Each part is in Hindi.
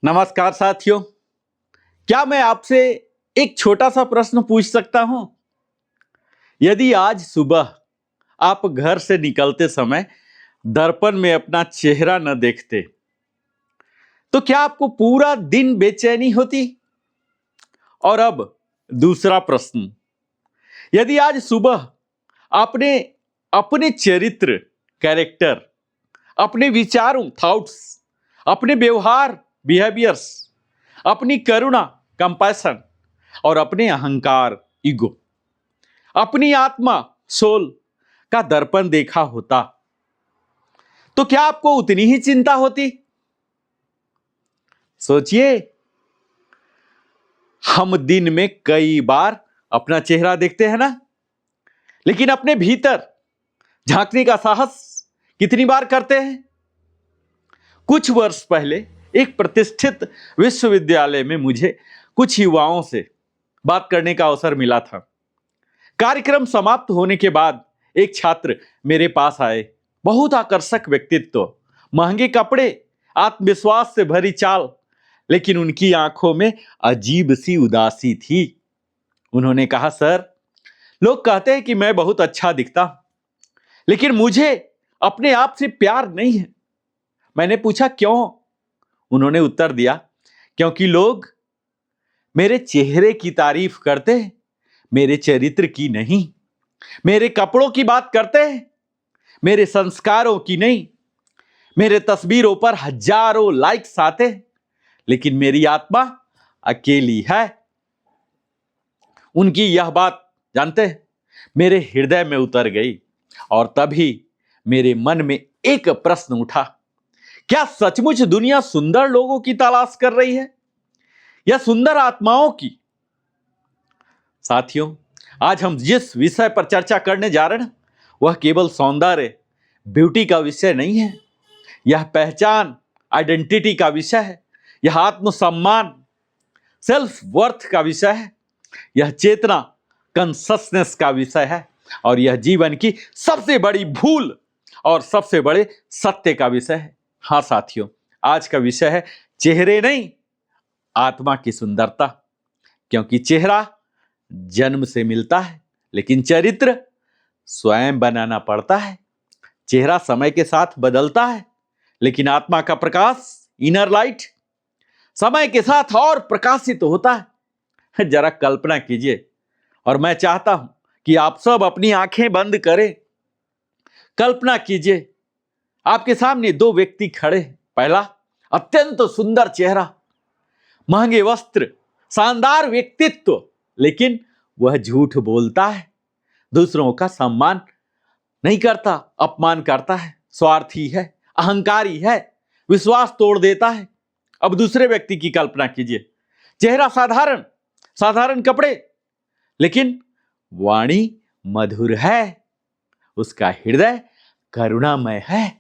नमस्कार साथियों। क्या मैं आपसे एक छोटा सा प्रश्न पूछ सकता हूं? यदि आज सुबह आप घर से निकलते समय दर्पण में अपना चेहरा न देखते, तो क्या आपको पूरा दिन बेचैनी होती? और अब दूसरा प्रश्न, यदि आज सुबह आपने अपने चरित्र, कैरेक्टर, अपने विचारों, थॉट्स, अपने व्यवहार, बिहेवियर्स, अपनी करुणा, कंपैशन और अपने अहंकार, ईगो, अपनी आत्मा, सोल का दर्पण देखा होता, तो क्या आपको उतनी ही चिंता होती? सोचिए, हम दिन में कई बार अपना चेहरा देखते हैं ना, लेकिन अपने भीतर झांकने का साहस कितनी बार करते हैं? कुछ वर्ष पहले एक प्रतिष्ठित विश्वविद्यालय में मुझे कुछ युवाओं से बात करने का अवसर मिला था। कार्यक्रम समाप्त होने के बाद एक छात्र मेरे पास आए। बहुत आकर्षक व्यक्तित्व, महंगे कपड़े, आत्मविश्वास से भरी चाल, लेकिन उनकी आंखों में अजीब सी उदासी थी। उन्होंने कहा, सर, लोग कहते हैं कि मैं बहुत अच्छा दिखता हूं, लेकिन मुझे अपने आप से प्यार नहीं है। मैंने पूछा, क्यों? उन्होंने उत्तर दिया, क्योंकि लोग मेरे चेहरे की तारीफ करते हैं, मेरे चरित्र की नहीं। मेरे कपड़ों की बात करते हैं, मेरे संस्कारों की नहीं। मेरे तस्वीरों पर हजारों लाइक्स आते हैं, लेकिन मेरी आत्मा अकेली है। उनकी यह बात जानते हैं, मेरे हृदय में उतर गई और तभी मेरे मन में एक प्रश्न उठा, क्या सचमुच दुनिया सुंदर लोगों की तलाश कर रही है या सुंदर आत्माओं की? साथियों, आज हम जिस विषय पर चर्चा करने जा रहे हैं वह केवल सौंदर्य, ब्यूटी का विषय नहीं है। यह पहचान, आइडेंटिटी का विषय है। यह आत्मसम्मान, सेल्फ वर्थ का विषय है। यह चेतना, कॉन्शसनेस का विषय है। और यह जीवन की सबसे बड़ी भूल और सबसे बड़े सत्य का विषय है। हाँ साथियों, आज का विषय है चेहरे नहीं, आत्मा की सुंदरता। क्योंकि चेहरा जन्म से मिलता है, लेकिन चरित्र स्वयं बनाना पड़ता है। चेहरा समय के साथ बदलता है, लेकिन आत्मा का प्रकाश, इनर लाइट, समय के साथ और प्रकाशित होता है। जरा कल्पना कीजिए, और मैं चाहता हूं कि आप सब अपनी आंखें बंद करें। कल्पना कीजिए, आपके सामने दो व्यक्ति खड़े हैं। पहला, अत्यंत सुंदर चेहरा, महंगे वस्त्र, शानदार व्यक्तित्व, लेकिन वह झूठ बोलता है, दूसरों का सम्मान नहीं करता, अपमान करता है, स्वार्थी है, अहंकारी है, विश्वास तोड़ देता है। अब दूसरे व्यक्ति की कल्पना कीजिए, चेहरा साधारण, साधारण कपड़े, लेकिन वाणी मधुर है, उसका हृदय करुणामय है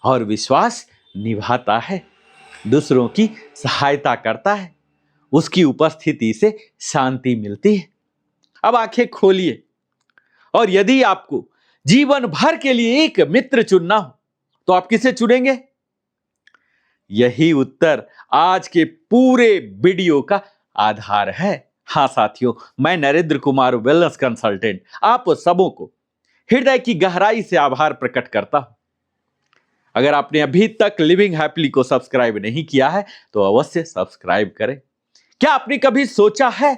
और विश्वास निभाता है, दूसरों की सहायता करता है, उसकी उपस्थिति से शांति मिलती है। अब आंखें खोलिए, और यदि आपको जीवन भर के लिए एक मित्र चुनना हो तो आप किसे चुनेंगे? यही उत्तर आज के पूरे वीडियो का आधार है। हाँ साथियों, मैं नरेंद्र कुमार, वेलनेस कंसल्टेंट, आप सबों को हृदय की गहराई से आभार प्रकट करता हूं। अगर आपने अभी तक लिविंग हैप्पीली को सब्सक्राइब नहीं किया है तो अवश्य सब्सक्राइब करें। क्या आपने कभी सोचा है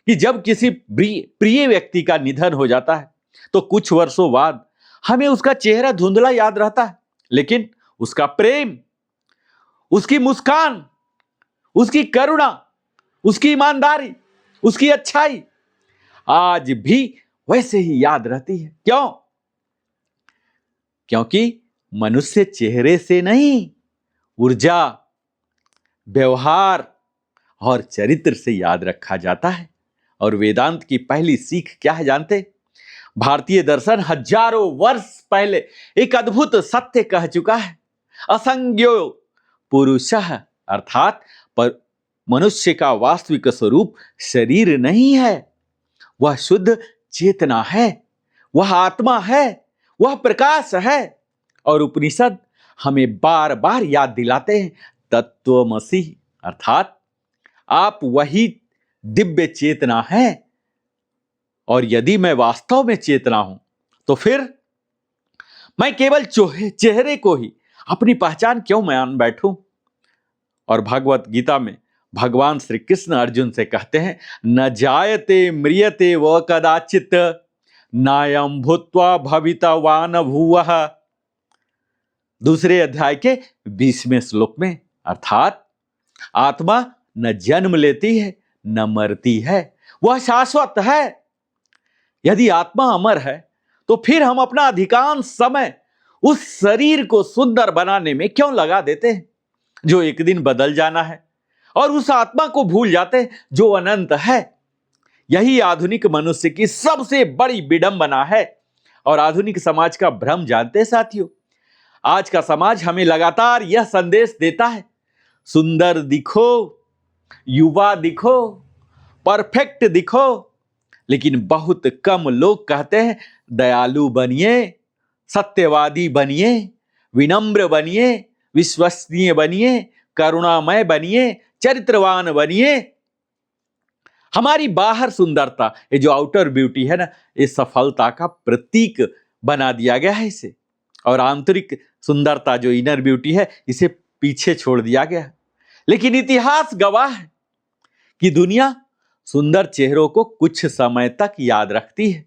कि जब किसी प्रिय व्यक्ति का निधन हो जाता है तो कुछ वर्षों बाद हमें उसका चेहरा धुंधला याद रहता है, लेकिन उसका प्रेम, उसकी मुस्कान, उसकी करुणा, उसकी ईमानदारी, उसकी अच्छाई आज भी वैसे ही याद रहती है। क्यों? क्योंकि मनुष्य चेहरे से नहीं, ऊर्जा, व्यवहार और चरित्र से याद रखा जाता है। और वेदांत की पहली सीख क्या है जानते? भारतीय दर्शन हजारों वर्ष पहले एक अद्भुत सत्य कह चुका है, असंज्ञो पुरुषः, अर्थात पर मनुष्य का वास्तविक स्वरूप शरीर नहीं है, वह शुद्ध चेतना है, वह आत्मा है, वह प्रकाश है। और उपनिषद हमें बार बार याद दिलाते हैं, तत्वमसि, अर्थात आप वही दिव्य चेतना है। और यदि मैं वास्तव में चेतना हूं तो फिर मैं केवल चेहरे को ही अपनी पहचान क्यों मान बैठूं? और भगवत गीता में भगवान श्री कृष्ण अर्जुन से कहते हैं, न जायते म्रियते व कदाचित नायम भूत्वा भवितवान भूवः। दूसरे अध्याय के 20वें श्लोक में, अर्थात आत्मा न जन्म लेती है न मरती है, वह शाश्वत है। यदि आत्मा अमर है तो फिर हम अपना अधिकांश समय उस शरीर को सुंदर बनाने में क्यों लगा देते हैं जो एक दिन बदल जाना है, और उस आत्मा को भूल जाते हैं जो अनंत है। यही आधुनिक मनुष्य की सबसे बड़ी विडंबना है और आधुनिक समाज का भ्रम। जानते हैं साथियों, आज का समाज हमें लगातार यह संदेश देता है, सुंदर दिखो, युवा दिखो, परफेक्ट दिखो, लेकिन बहुत कम लोग कहते हैं दयालु बनिए, सत्यवादी बनिए, विनम्र बनिए, विश्वसनीय बनिए, करुणामय बनिए, चरित्रवान बनिए। हमारी बाहर सुंदरता, ये जो आउटर ब्यूटी है ना, ये सफलता का प्रतीक बना दिया गया है इसे, और आंतरिक सुंदरता जो इनर ब्यूटी है इसे पीछे छोड़ दिया गया है। लेकिन इतिहास गवाह है कि दुनिया सुंदर चेहरों को कुछ समय तक याद रखती है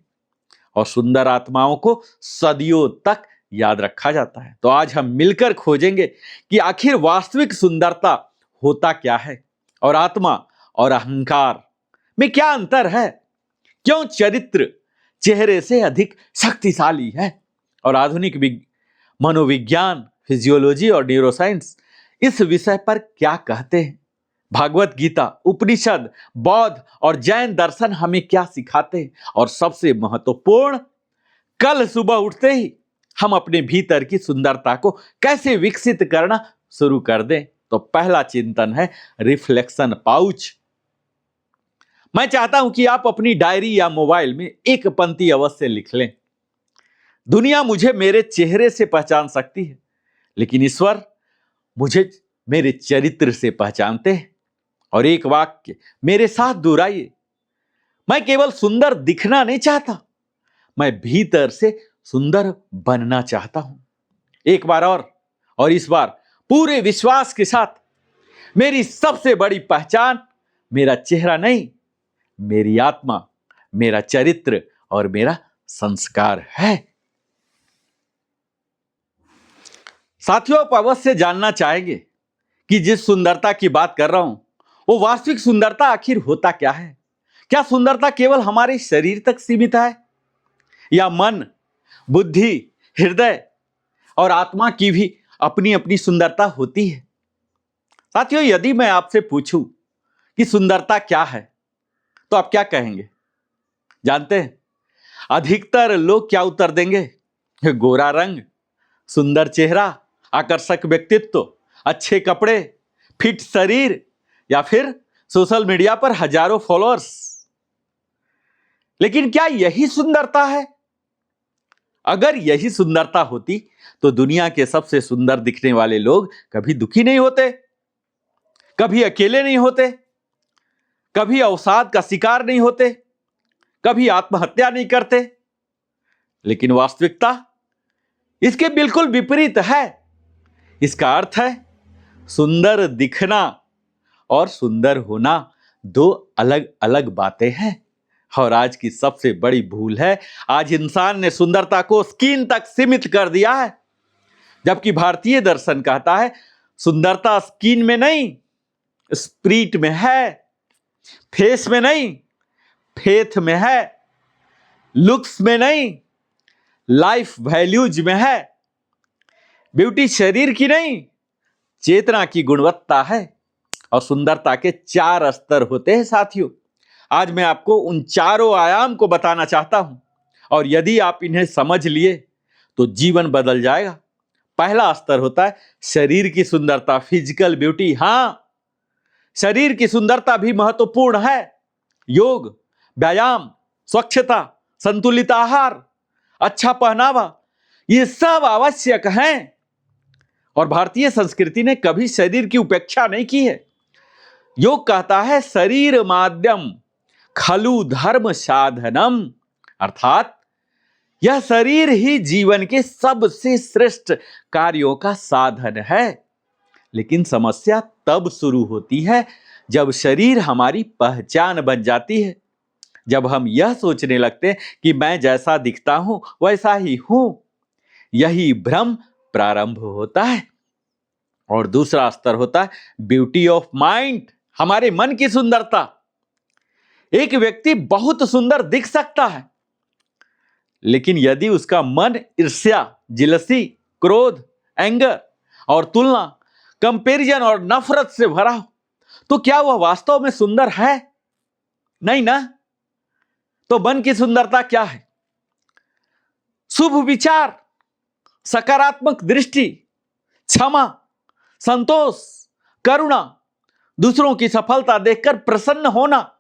और सुंदर आत्माओं को सदियों तक याद रखा जाता है। तो आज हम मिलकर खोजेंगे कि आखिर वास्तविक सुंदरता होता क्या है और आत्मा और अहंकार में क्या अंतर है, क्यों चरित्र चेहरे से अधिक शक्तिशाली है, और आधुनिक मनोविज्ञान, फिजियोलॉजी और न्यूरोसाइंस इस विषय पर क्या कहते हैं। भागवत गीता, उपनिषद, बौद्ध और जैन दर्शन हमें क्या सिखाते हैं, और सबसे महत्वपूर्ण, कल सुबह उठते ही हम अपने भीतर की सुंदरता को कैसे विकसित करना शुरू कर दें। तो पहला चिंतन है रिफ्लेक्शन पाउच। मैं चाहता हूं कि आप अपनी डायरी या मोबाइल में एक पंक्ति अवश्य लिख लें, दुनिया मुझे मेरे चेहरे से पहचान सकती है, लेकिन ईश्वर मुझे मेरे चरित्र से पहचानते हैं। और एक वाक्य मेरे साथ दोहराइए, मैं केवल सुंदर दिखना नहीं चाहता, मैं भीतर से सुंदर बनना चाहता हूं। एक बार और इस बार पूरे विश्वास के साथ, मेरी सबसे बड़ी पहचान मेरा चेहरा नहीं, मेरी आत्मा, मेरा चरित्र और मेरा संस्कार है। साथियों, आप अवश्य जानना चाहेंगे कि जिस सुंदरता की बात कर रहा हूं वो वास्तविक सुंदरता आखिर होता क्या है। क्या सुंदरता केवल हमारे शरीर तक सीमित है, या मन, बुद्धि, हृदय और आत्मा की भी अपनी अपनी सुंदरता होती है? साथियों, यदि मैं आपसे पूछूं कि सुंदरता क्या है तो आप क्या कहेंगे? जानते हैं अधिकतर लोग क्या उत्तर देंगे? गोरा रंग, सुंदर चेहरा, आकर्षक व्यक्तित्व, अच्छे कपड़े, फिट शरीर, या फिर सोशल मीडिया पर हजारों फॉलोअर्स। लेकिन क्या यही सुंदरता है? अगर यही सुंदरता होती तो दुनिया के सबसे सुंदर दिखने वाले लोग कभी दुखी नहीं होते, कभी अकेले नहीं होते, कभी अवसाद का शिकार नहीं होते, कभी आत्महत्या नहीं करते। लेकिन वास्तविकता इसके बिल्कुल विपरीत है। इसका अर्थ है सुंदर दिखना और सुंदर होना दो अलग अलग बातें हैं। और आज की सबसे बड़ी भूल है, आज इंसान ने सुंदरता को स्किन तक सीमित कर दिया है, जबकि भारतीय दर्शन कहता है सुंदरता स्किन में नहीं, स्पिरिट में है, फेस में नहीं, फेथ में है, लुक्स में नहीं, लाइफ वैल्यूज में है। ब्यूटी शरीर की नहीं, चेतना की गुणवत्ता है। और सुंदरता के 4 स्तर होते हैं साथियों। आज मैं आपको उन चारों आयाम को बताना चाहता हूं, और यदि आप इन्हें समझ लिए तो जीवन बदल जाएगा। पहला स्तर होता है शरीर की सुंदरता, फिजिकल ब्यूटी। हां, शरीर की सुंदरता भी महत्वपूर्ण है। योग, व्यायाम, स्वच्छता, संतुलित आहार, अच्छा पहनावा, ये सब आवश्यक हैं। और भारतीय संस्कृति ने कभी शरीर की उपेक्षा नहीं की है। योग कहता है शरीर माध्यम खलु धर्म साधनम, अर्थात यह शरीर ही जीवन के सबसे श्रेष्ठ कार्यों का साधन है। लेकिन समस्या तब शुरू होती है जब शरीर हमारी पहचान बन जाती है, जब हम यह सोचने लगते हैं कि मैं जैसा दिखता हूं वैसा ही हूं। यही भ्रम प्रारंभ होता है। और दूसरा स्तर होता है ब्यूटी ऑफ माइंड, हमारे मन की सुंदरता। एक व्यक्ति बहुत सुंदर दिख सकता है, लेकिन यदि उसका मन ईर्ष्या, जिलसी, क्रोध, एंगर और तुलना, कंपैरिजन और नफरत से भरा हो, तो क्या वह वास्तव में सुंदर है? नहीं ना। तो मन की सुंदरता क्या है? शुभ विचार, सकारात्मक दृष्टि, क्षमा, संतोष, करुणा, दूसरों की सफलता देखकर प्रसन्न होना,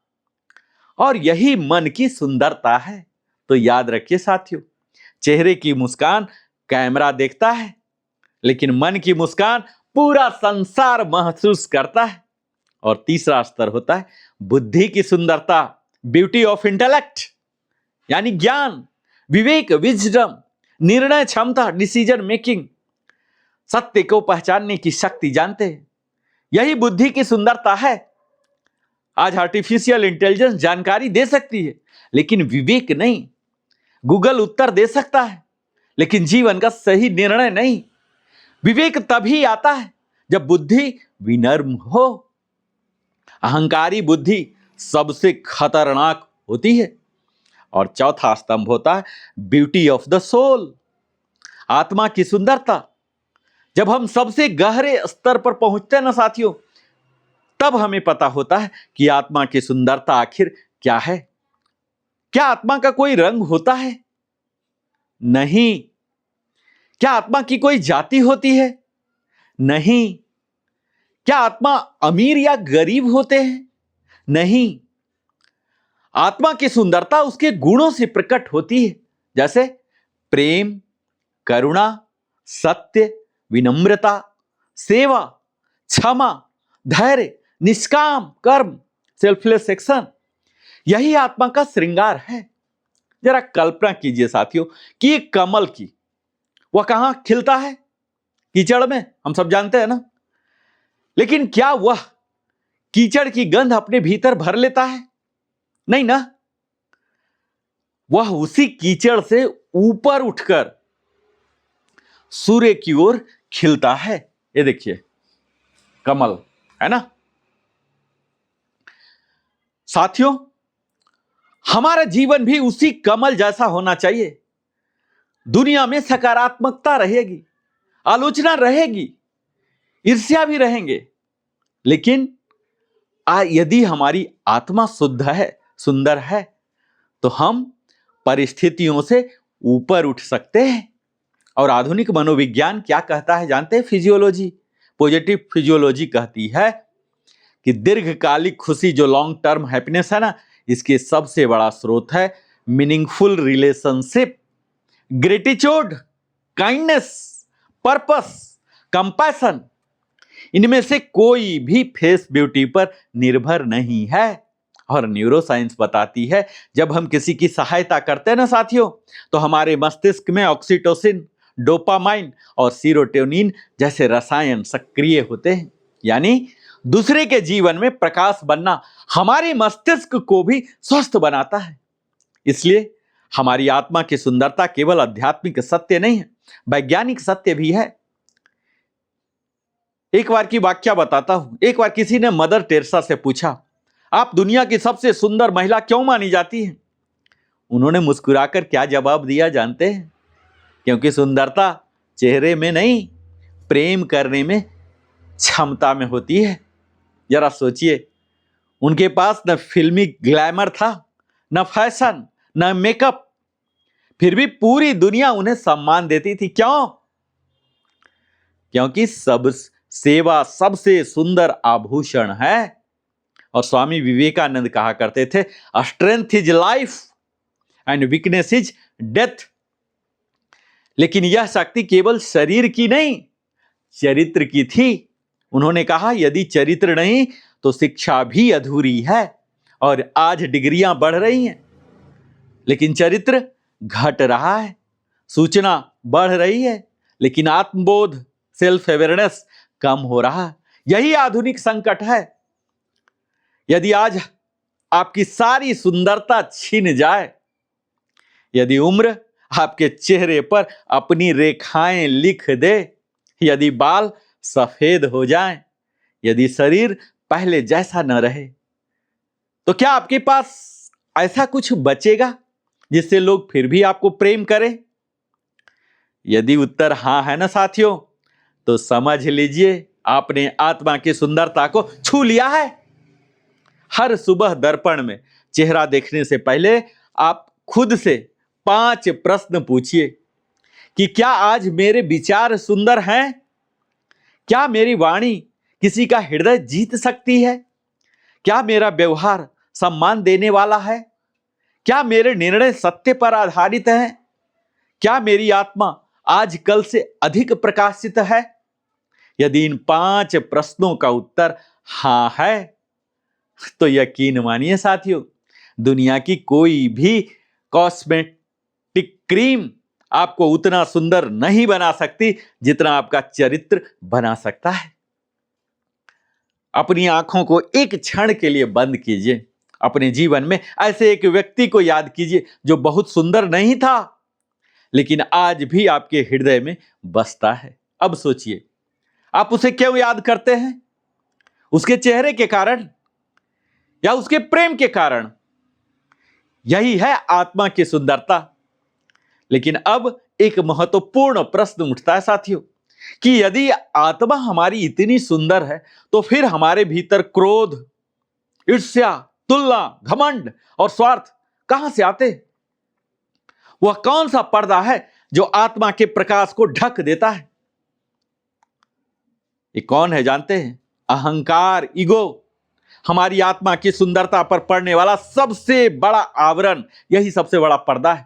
और यही मन की सुंदरता है। तो याद रखिए साथियों, चेहरे की मुस्कान कैमरा देखता है, लेकिन मन की मुस्कान पूरा संसार महसूस करता है। और तीसरा स्तर होता है बुद्धि की सुंदरता, ब्यूटी ऑफ इंटेलेक्ट, यानी ज्ञान, विवेक, विजडम, निर्णय क्षमता, डिसीजन मेकिंग, सत्य को पहचानने की शक्ति जानते हैं। यही बुद्धि की सुंदरता है। आज आर्टिफिशियल इंटेलिजेंस जानकारी दे सकती है, लेकिन विवेक नहीं। गूगल उत्तर दे सकता है, लेकिन जीवन का सही निर्णय नहीं। विवेक तभी आता है जब बुद्धि विनम्र हो। अहंकारी बुद्धि सबसे खतरनाक होती है। और चौथा स्तंभ होता है ब्यूटी ऑफ द सोल, आत्मा की सुंदरता। जब हम सबसे गहरे स्तर पर पहुंचते हैं ना साथियों, तब हमें पता होता है कि आत्मा की सुंदरता आखिर क्या है। क्या आत्मा का कोई रंग होता है? नहीं। क्या आत्मा की कोई जाति होती है? नहीं। क्या आत्मा अमीर या गरीब होते हैं? नहीं। आत्मा की सुंदरता उसके गुणों से प्रकट होती है, जैसे प्रेम, करुणा, सत्य, विनम्रता, सेवा, क्षमा, धैर्य, निष्काम कर्म, सेल्फलेस एक्शन। यही आत्मा का श्रृंगार है। जरा कल्पना कीजिए साथियों कि एक कमल की, वह कहां खिलता है? कीचड़ में, हम सब जानते हैं ना। लेकिन क्या वह कीचड़ की गंध अपने भीतर भर लेता है? नहीं ना। वह उसी कीचड़ से ऊपर उठकर सूर्य की ओर खिलता है। ये देखिए कमल, है ना साथियों। हमारा जीवन भी उसी कमल जैसा होना चाहिए। दुनिया में सकारात्मकता रहेगी, आलोचना रहेगी, ईर्ष्या भी रहेंगे, लेकिन यदि हमारी आत्मा शुद्ध है, सुंदर है, तो हम परिस्थितियों से ऊपर उठ सकते हैं। और आधुनिक मनोविज्ञान क्या कहता है जानते हैं? फिजियोलॉजी, पॉजिटिव फिजियोलॉजी कहती है कि दीर्घकालिक खुशी, जो लॉन्ग टर्म हैप्पीनेस है ना, इसके सबसे बड़ा स्रोत है meaningful relationship, gratitude, kindness, purpose, compassion. इनमें से कोई भी फेस ब्यूटी पर निर्भर नहीं है। और न्यूरोसाइंस बताती है जब हम किसी की सहायता करते हैं ना साथियों, तो हमारे मस्तिष्क में ऑक्सीटोसिन, डोपामाइन और सीरोटोनिन जैसे रसायन सक्रिय होते हैं। यानी दूसरे के जीवन में प्रकाश बनना हमारे मस्तिष्क को भी स्वस्थ बनाता है। इसलिए हमारी आत्मा की सुंदरता केवल आध्यात्मिक सत्य नहीं है, वैज्ञानिक सत्य भी है। एक बार की वाक्या बताता हूं। एक बार किसी ने मदर टेरेसा से पूछा, आप दुनिया की सबसे सुंदर महिला क्यों मानी जाती हैं? उन्होंने मुस्कुराकर क्या जवाब दिया जानते हैं? क्योंकि सुंदरता चेहरे में नहीं, प्रेम करने में, क्षमता में होती है। जरा सोचिए, उनके पास न फिल्मी ग्लैमर था, न फैशन, न मेकअप, फिर भी पूरी दुनिया उन्हें सम्मान देती थी। क्यों? क्योंकि सब सेवा सबसे सुंदर आभूषण है। और स्वामी विवेकानंद कहा करते थे, strength is life and weakness is death. लेकिन यह शक्ति केवल शरीर की नहीं, चरित्र की थी। उन्होंने कहा, यदि चरित्र नहीं तो शिक्षा भी अधूरी है। और आज डिग्रियां बढ़ रही हैं लेकिन चरित्र घट रहा है, सूचना बढ़ रही है लेकिन आत्मबोध, सेल्फ अवेयरनेस कम हो रहा है। यही आधुनिक संकट है। यदि आज आपकी सारी सुंदरता छीन जाए, यदि उम्र आपके चेहरे पर अपनी रेखाएं लिख दे, यदि बाल सफेद हो जाएं, यदि शरीर पहले जैसा न रहे, तो क्या आपके पास ऐसा कुछ बचेगा जिससे लोग फिर भी आपको प्रेम करें? यदि उत्तर हां है ना साथियों, तो समझ लीजिए आपने आत्मा की सुंदरता को छू लिया है। हर सुबह दर्पण में चेहरा देखने से पहले आप खुद से 5 प्रश्न पूछिए कि क्या आज मेरे विचार सुंदर हैं? क्या मेरी वाणी किसी का हृदय जीत सकती है? क्या मेरा व्यवहार सम्मान देने वाला है? क्या मेरे निर्णय सत्य पर आधारित हैं? क्या मेरी आत्मा आज कल से अधिक प्रकाशित है? यदि इन 5 प्रश्नों का उत्तर हां है, तो यकीन मानिए साथियों, दुनिया की कोई भी कॉस्मेटिक क्रीम आपको उतना सुंदर नहीं बना सकती जितना आपका चरित्र बना सकता है। अपनी आंखों को एक क्षण के लिए बंद कीजिए। अपने जीवन में ऐसे एक व्यक्ति को याद कीजिए जो बहुत सुंदर नहीं था लेकिन आज भी आपके हृदय में बसता है। अब सोचिए, आप उसे क्यों याद करते हैं? उसके चेहरे के कारण या उसके प्रेम के कारण? यही है आत्मा की सुंदरता। लेकिन अब एक महत्वपूर्ण प्रश्न उठता है साथियों कि यदि आत्मा हमारी इतनी सुंदर है तो फिर हमारे भीतर क्रोध, ईर्ष्या, तुलना, घमंड और स्वार्थ कहां से आते? वह कौन सा पर्दा है जो आत्मा के प्रकाश को ढक देता है? ये कौन है जानते हैं? अहंकार, ईगो। हमारी आत्मा की सुंदरता पर पड़ने वाला सबसे बड़ा आवरण, यही सबसे बड़ा पर्दा है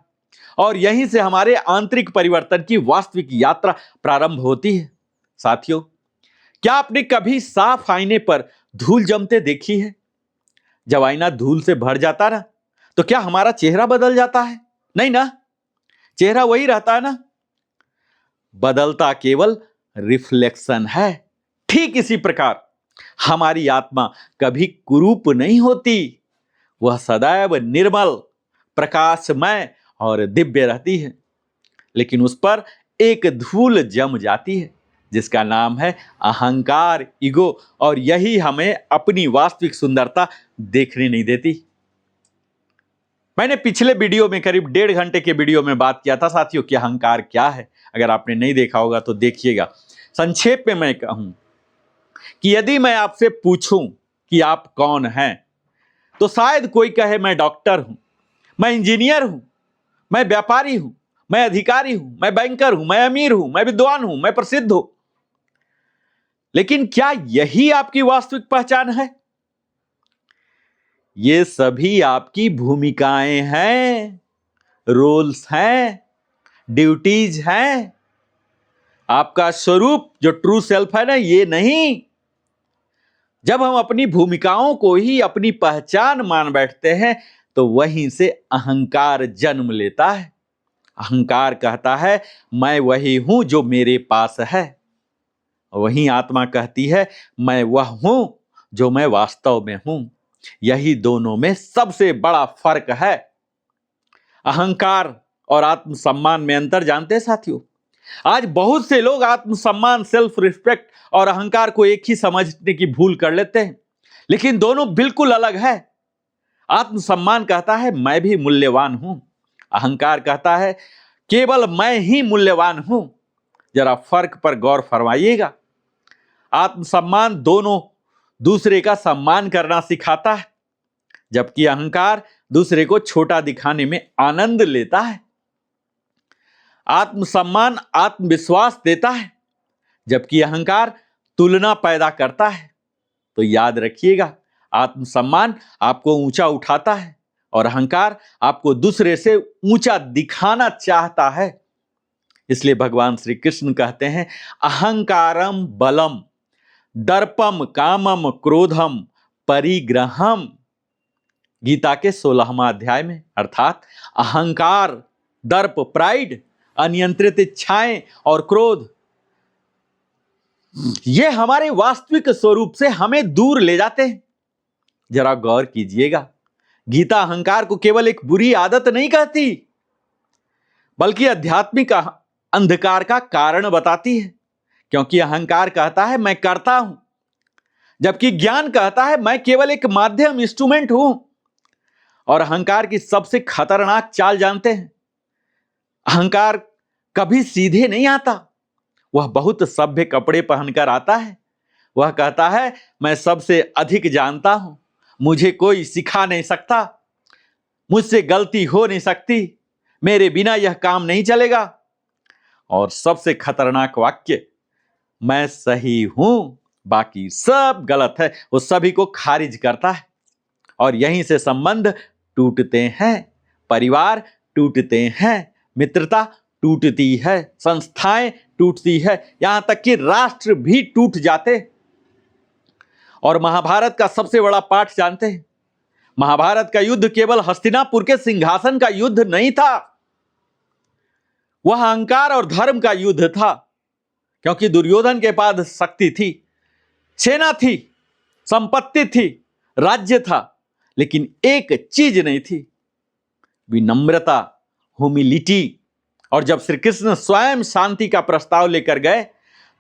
और यहीं से हमारे आंतरिक परिवर्तन की वास्तविक यात्रा प्रारंभ होती है। साथियों, क्या आपने कभी साफ आईने पर धूल जमते देखी है? जब आईना धूल से भर जाता ना, तो क्या हमारा चेहरा बदल जाता है? नहीं ना, चेहरा वही रहता है ना। बदलता केवल रिफ्लेक्शन है। ठीक इसी प्रकार हमारी आत्मा कभी कुरूप नहीं होती। वह सदैव निर्मल, प्रकाशमय और दिव्य रहती है। लेकिन उस पर एक धूल जम जाती है जिसका नाम है अहंकार, ईगो, और यही हमें अपनी वास्तविक सुंदरता देखने नहीं देती। मैंने पिछले वीडियो में करीब 1.5 घंटे के वीडियो में बात किया था साथियों कि अहंकार क्या है। अगर आपने नहीं देखा होगा तो देखिएगा। संक्षेप में मैं कहूं कि यदि मैं आपसे पूछूं कि आप कौन हैं, तो शायद कोई कहे मैं डॉक्टर हूं, मैं इंजीनियर हूं, मैं व्यापारी हूं, मैं अधिकारी हूं, मैं बैंकर हूं, मैं अमीर हूं, मैं विद्वान हूं, मैं प्रसिद्ध हूं। लेकिन क्या यही आपकी वास्तविक पहचान है? ये सभी आपकी भूमिकाएं हैं, रोल्स हैं, ड्यूटीज हैं। आपका स्वरूप जो ट्रू सेल्फ है ना, ये नहीं। जब हम अपनी भूमिकाओं को ही अपनी पहचान मान बैठते हैं तो वहीं से अहंकार जन्म लेता है। अहंकार कहता है मैं वही हूं जो मेरे पास है। वहीं आत्मा कहती है मैं वह हूं जो मैं वास्तव में हूं। यही दोनों में सबसे बड़ा फर्क है। अहंकार और आत्मसम्मान में अंतर जानते हैं साथियों? आज बहुत से लोग आत्मसम्मान, सेल्फ रिस्पेक्ट और अहंकार को एक ही समझने की भूल कर लेते हैं, लेकिन दोनों बिल्कुल अलग है। आत्मसम्मान कहता है मैं भी मूल्यवान हूं। अहंकार कहता है केवल मैं ही मूल्यवान हूं। जरा फर्क पर गौर फरमाइएगा। आत्मसम्मान दोनों दूसरे का सम्मान करना सिखाता है, जबकि अहंकार दूसरे को छोटा दिखाने में आनंद लेता है। आत्मसम्मान आत्मविश्वास देता है, जबकि अहंकार तुलना पैदा करता है। तो याद रखिएगा, आत्मसम्मान आपको ऊंचा उठाता है और अहंकार आपको दूसरे से ऊंचा दिखाना चाहता है। इसलिए भगवान श्री कृष्ण कहते हैं अहंकारम बलम, दर्पम कामम क्रोधम, परिग्रहम गीता के 16वां अध्याय में, अर्थात अहंकार, दर्प, प्राइड, अनियंत्रित इच्छाएं और क्रोध, ये हमारे वास्तविक स्वरूप से हमें दूर ले जाते हैं। जरा गौर कीजिएगा, गीता अहंकार को केवल एक बुरी आदत नहीं कहती, बल्कि आध्यात्मिक अंधकार का कारण बताती है। क्योंकि अहंकार कहता है मैं करता हूं, जबकि ज्ञान कहता है मैं केवल एक माध्यम, इंस्ट्रूमेंट हूं। और अहंकार की सबसे खतरनाक चाल जानते हैं? अहंकार कभी सीधे नहीं आता, वह बहुत सभ्य कपड़े पहनकर आता है। वह कहता है मैं सबसे अधिक जानता हूं, मुझे कोई सिखा नहीं सकता, मुझसे गलती हो नहीं सकती, मेरे बिना यह काम नहीं चलेगा। और सबसे खतरनाक वाक्य, मैं सही हूं, बाकी सब गलत है, वो सभी को खारिज करता है। और यहीं से संबंध टूटते हैं, परिवार टूटते हैं, मित्रता टूटती है, संस्थाएं टूटती है, यहां तक कि राष्ट्र भी टूट जाते। और महाभारत का सबसे बड़ा पाठ जानते हैं? महाभारत का युद्ध केवल हस्तिनापुर के सिंहासन का युद्ध नहीं था, वह अहंकार और धर्म का युद्ध था। क्योंकि दुर्योधन के पास शक्ति थी, सेना थी, संपत्ति थी, राज्य था, लेकिन एक चीज नहीं थी, विनम्रता, ह्यूमिलिटी। और जब श्री कृष्ण स्वयं शांति का प्रस्ताव लेकर गए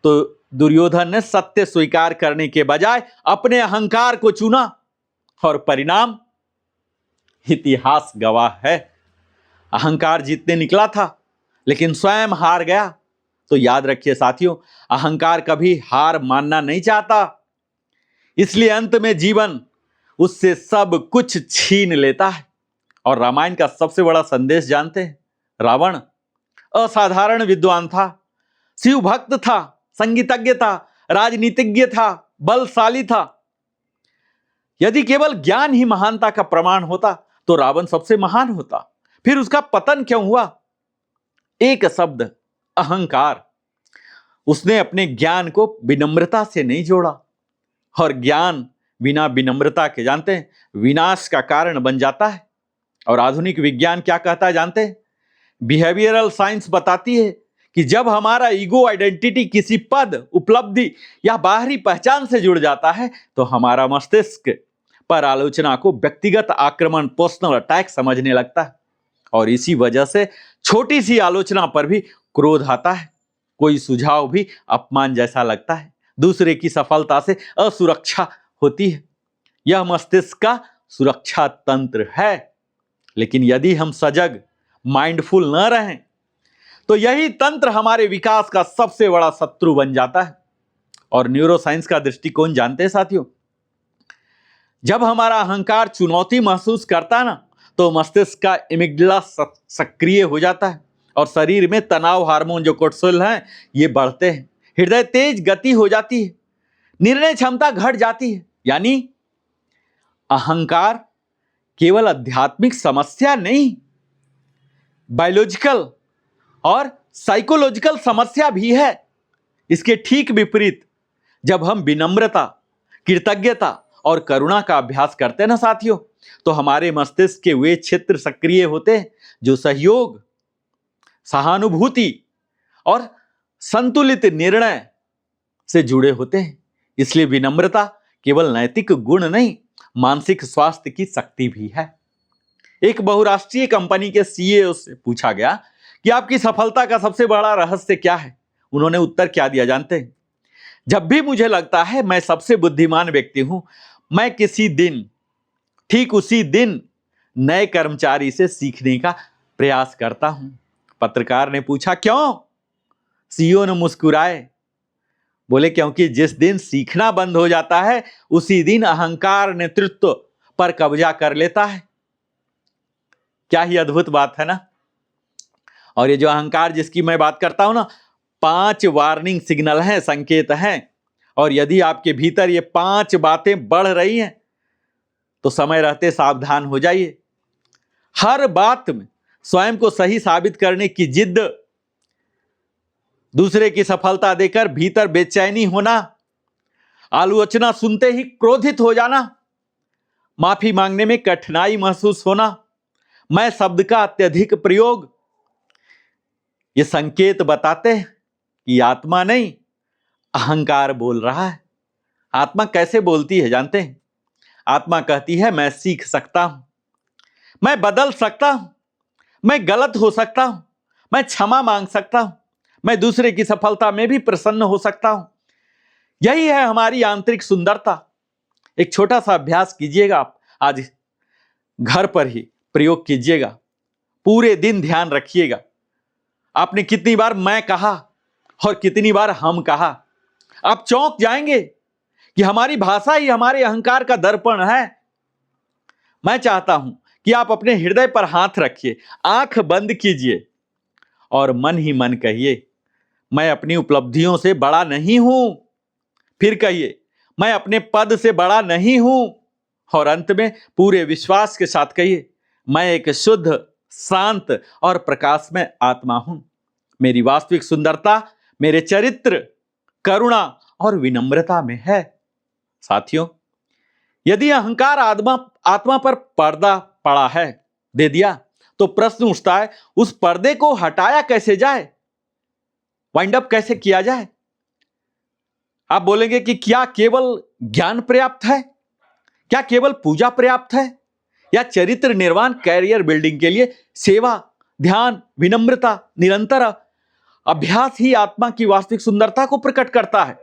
तो दुर्योधन ने सत्य स्वीकार करने के बजाय अपने अहंकार को चुना, और परिणाम इतिहास गवाह है। अहंकार जीतने निकला था, लेकिन स्वयं हार गया। तो याद रखिए साथियों, अहंकार कभी हार मानना नहीं चाहता, इसलिए अंत में जीवन उससे सब कुछ छीन लेता है। और रामायण का सबसे बड़ा संदेश जानते हैं? रावण असाधारण विद्वान था, शिव भक्त था, संगीतज्ञ था, राजनीतिज्ञ था, बलशाली था। यदि केवल ज्ञान ही महानता का प्रमाण होता तो रावण सबसे महान होता। फिर उसका पतन क्यों हुआ? एक शब्द, अहंकार। उसने अपने ज्ञान को विनम्रता से नहीं जोड़ा, और ज्ञान बिना विनम्रता के जानते हैं विनाश का कारण बन जाता है। और आधुनिक विज्ञान क्या कहता है जानते हैं? बिहेवियरल साइंस बताती है कि जब हमारा ईगो आइडेंटिटी किसी पद, उपलब्धि या बाहरी पहचान से जुड़ जाता है तो हमारा मस्तिष्क पर आलोचना को व्यक्तिगत आक्रमण, पर्सनल अटैक समझने लगता है। और इसी वजह से छोटी सी आलोचना पर भी क्रोध आता है, कोई सुझाव भी अपमान जैसा लगता है, दूसरे की सफलता से असुरक्षा होती है। यह मस्तिष्क का सुरक्षा तंत्र है। लेकिन यदि हम सजग, माइंडफुल न रहें तो यही तंत्र हमारे विकास का सबसे बड़ा शत्रु बन जाता है। और न्यूरोसाइंस का दृष्टिकोण जानते हैं साथियों? जब हमारा अहंकार चुनौती महसूस करता है ना, तो मस्तिष्क का एमिग्डाला सक्रिय हो जाता है और शरीर में तनाव हार्मोन जो कोर्टिसोल हैं ये बढ़ते हैं, हृदय तेज गति हो जाती है, निर्णय क्षमता घट जाती है। यानी अहंकार केवल आध्यात्मिक समस्या नहीं, बायोलॉजिकल और साइकोलॉजिकल समस्या भी है। इसके ठीक विपरीत जब हम विनम्रता, कृतज्ञता और करुणा का अभ्यास करते हैं ना साथियों, तो हमारे मस्तिष्क के वे क्षेत्र सक्रिय होते हैं जो सहयोग, सहानुभूति और संतुलित निर्णय से जुड़े होते हैं। इसलिए विनम्रता केवल नैतिक गुण नहीं, मानसिक स्वास्थ्य की शक्ति भी है। एक बहुराष्ट्रीय कंपनी के सीईओ से पूछा गया कि आपकी सफलता का सबसे बड़ा रहस्य क्या है? उन्होंने उत्तर क्या दिया जानते हैं? जब भी मुझे लगता है मैं सबसे बुद्धिमान व्यक्ति हूं, मैं किसी दिन, ठीक उसी दिन नए कर्मचारी से सीखने का प्रयास करता हूं। पत्रकार ने पूछा क्यों? सीईओ ने मुस्कुराए, बोले क्योंकि जिस दिन सीखना बंद हो जाता है उसी दिन अहंकार नेतृत्व पर कब्जा कर लेता है। क्या ही अद्भुत बात है ना। और ये जो अहंकार जिसकी मैं बात करता हूं ना, 5 वार्निंग सिग्नल हैं, संकेत हैं। और यदि आपके भीतर ये 5 बातें बढ़ रही हैं तो समय रहते सावधान हो जाइए। हर बात में स्वयं को सही साबित करने की जिद, दूसरे की सफलता देकर भीतर बेचैनी होना, आलोचना सुनते ही क्रोधित हो जाना, माफी मांगने में कठिनाई महसूस होना, मैं शब्द का अत्यधिक प्रयोग, ये संकेत बताते हैं कि आत्मा नहीं, अहंकार बोल रहा है। आत्मा कैसे बोलती है जानते हैं? आत्मा कहती है मैं सीख सकता हूं, मैं बदल सकता हूं, मैं गलत हो सकता हूं, मैं क्षमा मांग सकता हूं, मैं दूसरे की सफलता में भी प्रसन्न हो सकता हूं। यही है हमारी आंतरिक सुंदरता। एक छोटा सा अभ्यास कीजिएगा, आप आज घर पर ही प्रयोग कीजिएगा, पूरे दिन ध्यान रखिएगा आपने कितनी बार मैं कहा और कितनी बार हम कहा। आप चौंक जाएंगे कि हमारी भाषा ही हमारे अहंकार का दर्पण है। मैं चाहता हूं कि आप अपने हृदय पर हाथ रखिए, आंख बंद कीजिए और मन ही मन कहिए मैं अपनी उपलब्धियों से बड़ा नहीं हूं। फिर कहिए मैं अपने पद से बड़ा नहीं हूं। और अंत में पूरे विश्वास के साथ कहिए मैं एक शुद्ध, शांत और प्रकाशमय आत्मा हूं। मेरी वास्तविक सुंदरता मेरे चरित्र, करुणा और विनम्रता में है। साथियों, यदि अहंकार आत्मा पर पर्दा पड़ा है, दे दिया, तो प्रश्न उठता है उस पर्दे को हटाया कैसे जाए, वाइंड अप कैसे किया जाए। आप बोलेंगे कि क्या केवल ज्ञान पर्याप्त है, क्या केवल पूजा पर्याप्त है, या चरित्र निर्माण, कैरियर बिल्डिंग के लिए सेवा, ध्यान, विनम्रता, निरंतर अभ्यास ही आत्मा की वास्तविक सुंदरता को प्रकट करता है।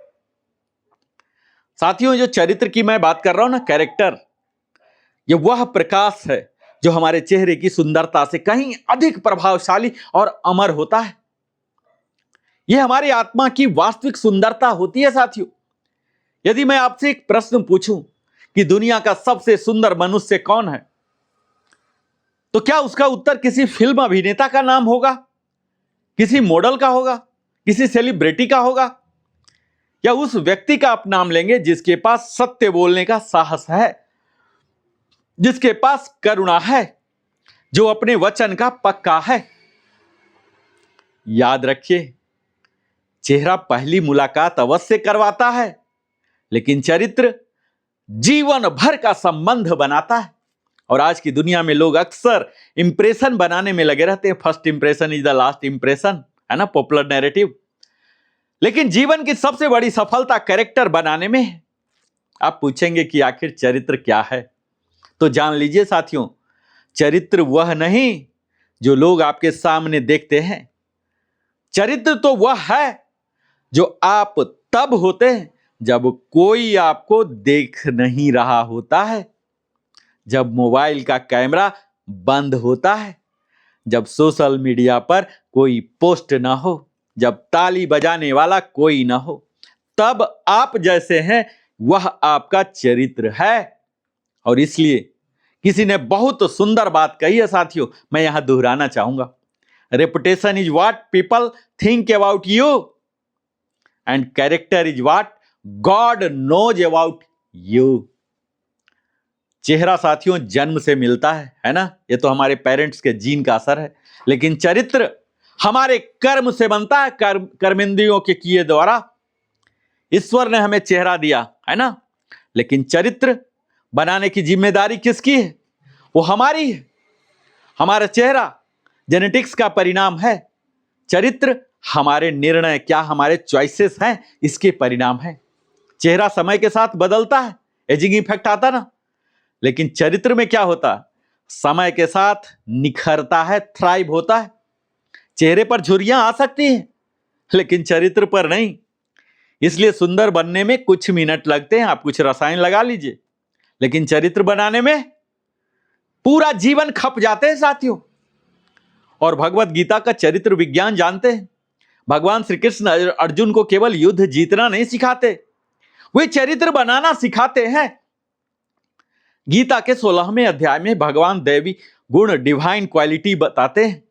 साथियों, जो चरित्र की मैं बात कर रहा हूं ना, कैरेक्टर, ये वह प्रकाश है जो हमारे चेहरे की सुंदरता से कहीं अधिक प्रभावशाली और अमर होता है। यह हमारी आत्मा की वास्तविक सुंदरता होती है। साथियों, यदि मैं आपसे एक प्रश्न पूछूं कि दुनिया का सबसे सुंदर मनुष्य कौन है, तो क्या उसका उत्तर किसी फिल्म अभिनेता का नाम होगा, किसी मॉडल का होगा, किसी सेलिब्रिटी का होगा, या उस व्यक्ति का आप नाम लेंगे जिसके पास सत्य बोलने का साहस है, जिसके पास करुणा है, जो अपने वचन का पक्का है। याद रखिए, चेहरा पहली मुलाकात अवश्य करवाता है, लेकिन चरित्र जीवन भर का संबंध बनाता है। और आज की दुनिया में लोग अक्सर इंप्रेशन बनाने में लगे रहते हैं। First impression is the last impression, है ना, पॉपुलर नैरेटिव। लेकिन जीवन की सबसे बड़ी सफलता कैरेक्टर बनाने में है। आप पूछेंगे कि आखिर चरित्र क्या है, तो जान लीजिए साथियों, चरित्र वह नहीं जो लोग आपके सामने देखते हैं। चरित्र तो वह है जो आप तब होते हैं जब कोई आपको देख नहीं रहा होता है, जब मोबाइल का कैमरा बंद होता है, जब सोशल मीडिया पर कोई पोस्ट ना हो, जब ताली बजाने वाला कोई ना हो, तब आप जैसे हैं वह आपका चरित्र है। और इसलिए किसी ने बहुत सुंदर बात कही है साथियों, मैं यहां दोहराना चाहूंगा। Reputation is what people think about you and character is what God knows about you. चेहरा साथियों जन्म से मिलता है ना, ये तो हमारे पेरेंट्स के जीन का असर है। लेकिन चरित्र हमारे कर्म से बनता है, कर्मेंद्रियों के किए द्वारा। ईश्वर ने हमें चेहरा दिया है ना, लेकिन चरित्र बनाने की जिम्मेदारी किसकी है? वो हमारी है। हमारा चेहरा जेनेटिक्स का परिणाम है, चरित्र हमारे निर्णय, क्या हमारे चॉइसेस हैं, इसके परिणाम है। चेहरा समय के साथ बदलता है, एजिंग इफेक्ट आता ना, लेकिन चरित्र में क्या होता है? समय के साथ निखरता है, थ्राइव होता है। चेहरे पर झुर्रियां आ सकती हैं, लेकिन चरित्र पर नहीं। इसलिए सुंदर बनने में कुछ मिनट लगते हैं, आप कुछ रसायन लगा लीजिए, लेकिन चरित्र बनाने में पूरा जीवन खप जाते हैं साथियों। और भगवत गीता का चरित्र विज्ञान जानते हैं। भगवान श्री कृष्ण अर्जुन को केवल युद्ध जीतना नहीं सिखाते, वे चरित्र बनाना सिखाते हैं। गीता के 16वें अध्याय में भगवान दैवी गुण, डिवाइन क्वालिटी बताते हैं।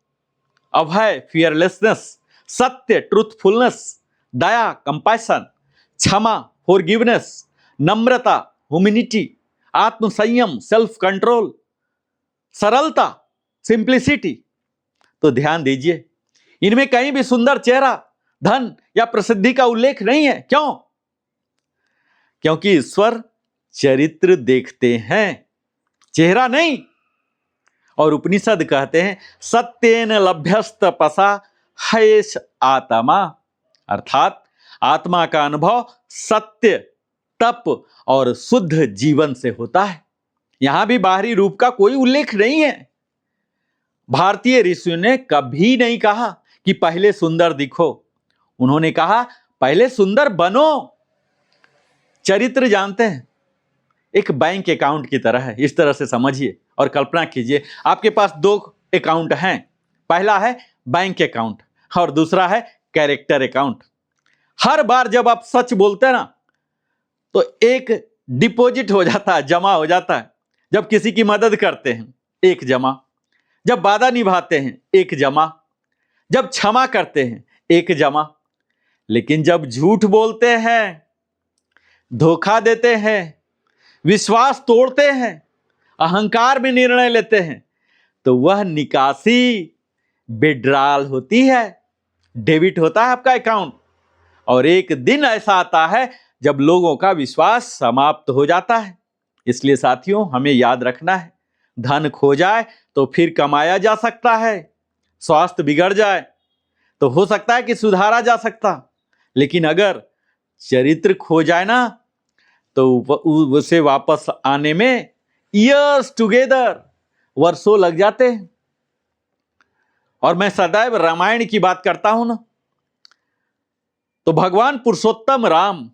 अभय, फियरलेसनेस, सत्य, ट्रूथफुलनेस, दया, कंपैशन, क्षमा, फॉरगिवनेस, नम्रता, ह्यूमिनिटी, आत्मसंयम, सेल्फ कंट्रोल, सरलता, सिंप्लिसिटी। तो ध्यान दीजिए, इनमें कहीं भी सुंदर चेहरा, धन या प्रसिद्धि का उल्लेख नहीं है। क्यों? क्योंकि ईश्वर चरित्र देखते हैं। चेहरा नहीं। और उपनिषद कहते हैं सत्येन लभ्यस्त तपसा हयेश आत्मा, अर्थात आत्मा का अनुभव सत्य, तप और शुद्ध जीवन से होता है। यहां भी बाहरी रूप का कोई उल्लेख नहीं है। भारतीय ऋषियों ने कभी नहीं कहा कि पहले सुंदर दिखो, उन्होंने कहा पहले सुंदर बनो। चरित्र जानते हैं एक बैंक अकाउंट की तरह है, इस तरह से समझिए और कल्पना कीजिए आपके पास दो अकाउंट हैं, पहला है बैंक अकाउंट और दूसरा है कैरेक्टर अकाउंट। हर बार जब आप सच बोलते हैं ना तो एक डिपॉजिट हो जाता है, जमा हो जाता है। जब किसी की मदद करते हैं एक जमा, जब वादा निभाते हैं एक जमा, जब क्षमा करते हैं एक जमा। लेकिन जब झूठ बोलते हैं, धोखा देते हैं, विश्वास तोड़ते हैं, अहंकार में निर्णय लेते हैं, तो वह निकासी विड्रॉल होती है, डेबिट होता है आपका अकाउंट। और एक दिन ऐसा आता है जब लोगों का विश्वास समाप्त हो जाता है। इसलिए साथियों हमें याद रखना है, धन खो जाए तो फिर कमाया जा सकता है, स्वास्थ्य बिगड़ जाए तो हो सकता है कि सुधारा जा सकता, लेकिन अगर चरित्र खो जाए ना तो उसे वापस आने में ईयर्स टुगेदर, वर्षों लग जाते हैं। और मैं सदैव रामायण की बात करता हूं ना, तो भगवान पुरुषोत्तम राम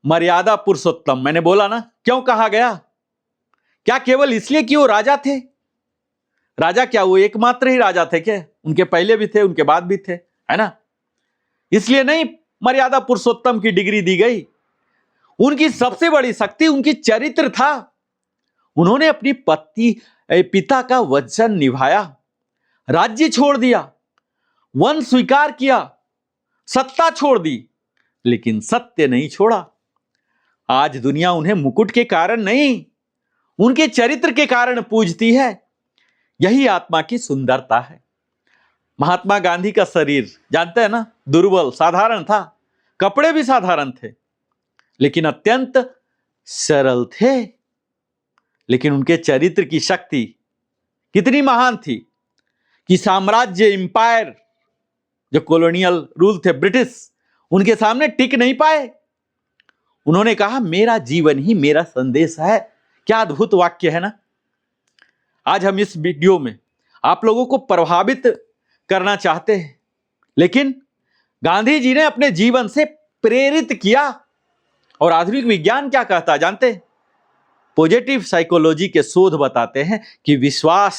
मर्यादा पुरुषोत्तम, मैंने बोला ना, क्यों कहा गया? क्या केवल इसलिए कि वो राजा थे? राजा क्या वो एकमात्र ही राजा थे क्या? उनके पहले भी थे, उनके बाद भी थे, है ना? इसलिए नहीं मर्यादा पुरुषोत्तम की डिग्री दी गई। उनकी सबसे बड़ी शक्ति उनकी चरित्र था। उन्होंने अपनी पिता का वचन निभाया, राज्य छोड़ दिया, वन स्वीकार किया, सत्ता छोड़ दी, लेकिन सत्य नहीं छोड़ा। आज दुनिया उन्हें मुकुट के कारण नहीं, उनके चरित्र के कारण पूजती है। यही आत्मा की सुंदरता है। महात्मा गांधी का शरीर जानते हैं ना, दुर्बल साधारण था, कपड़े भी साधारण थे, लेकिन अत्यंत सरल थे। लेकिन उनके चरित्र की शक्ति कितनी महान थी कि साम्राज्य, इंपायर, जो कॉलोनियल रूल थे ब्रिटिश, उनके सामने टिक नहीं पाए। उन्होंने कहा मेरा जीवन ही मेरा संदेश है। क्या अद्भुत वाक्य है ना। आज हम इस वीडियो में आप लोगों को प्रभावित करना चाहते हैं, लेकिन गांधी जी ने अपने जीवन से प्रेरित किया। और आधुनिक विज्ञान क्या कहता है जानते हैं? पॉजिटिव साइकोलॉजी के शोध बताते हैं कि विश्वास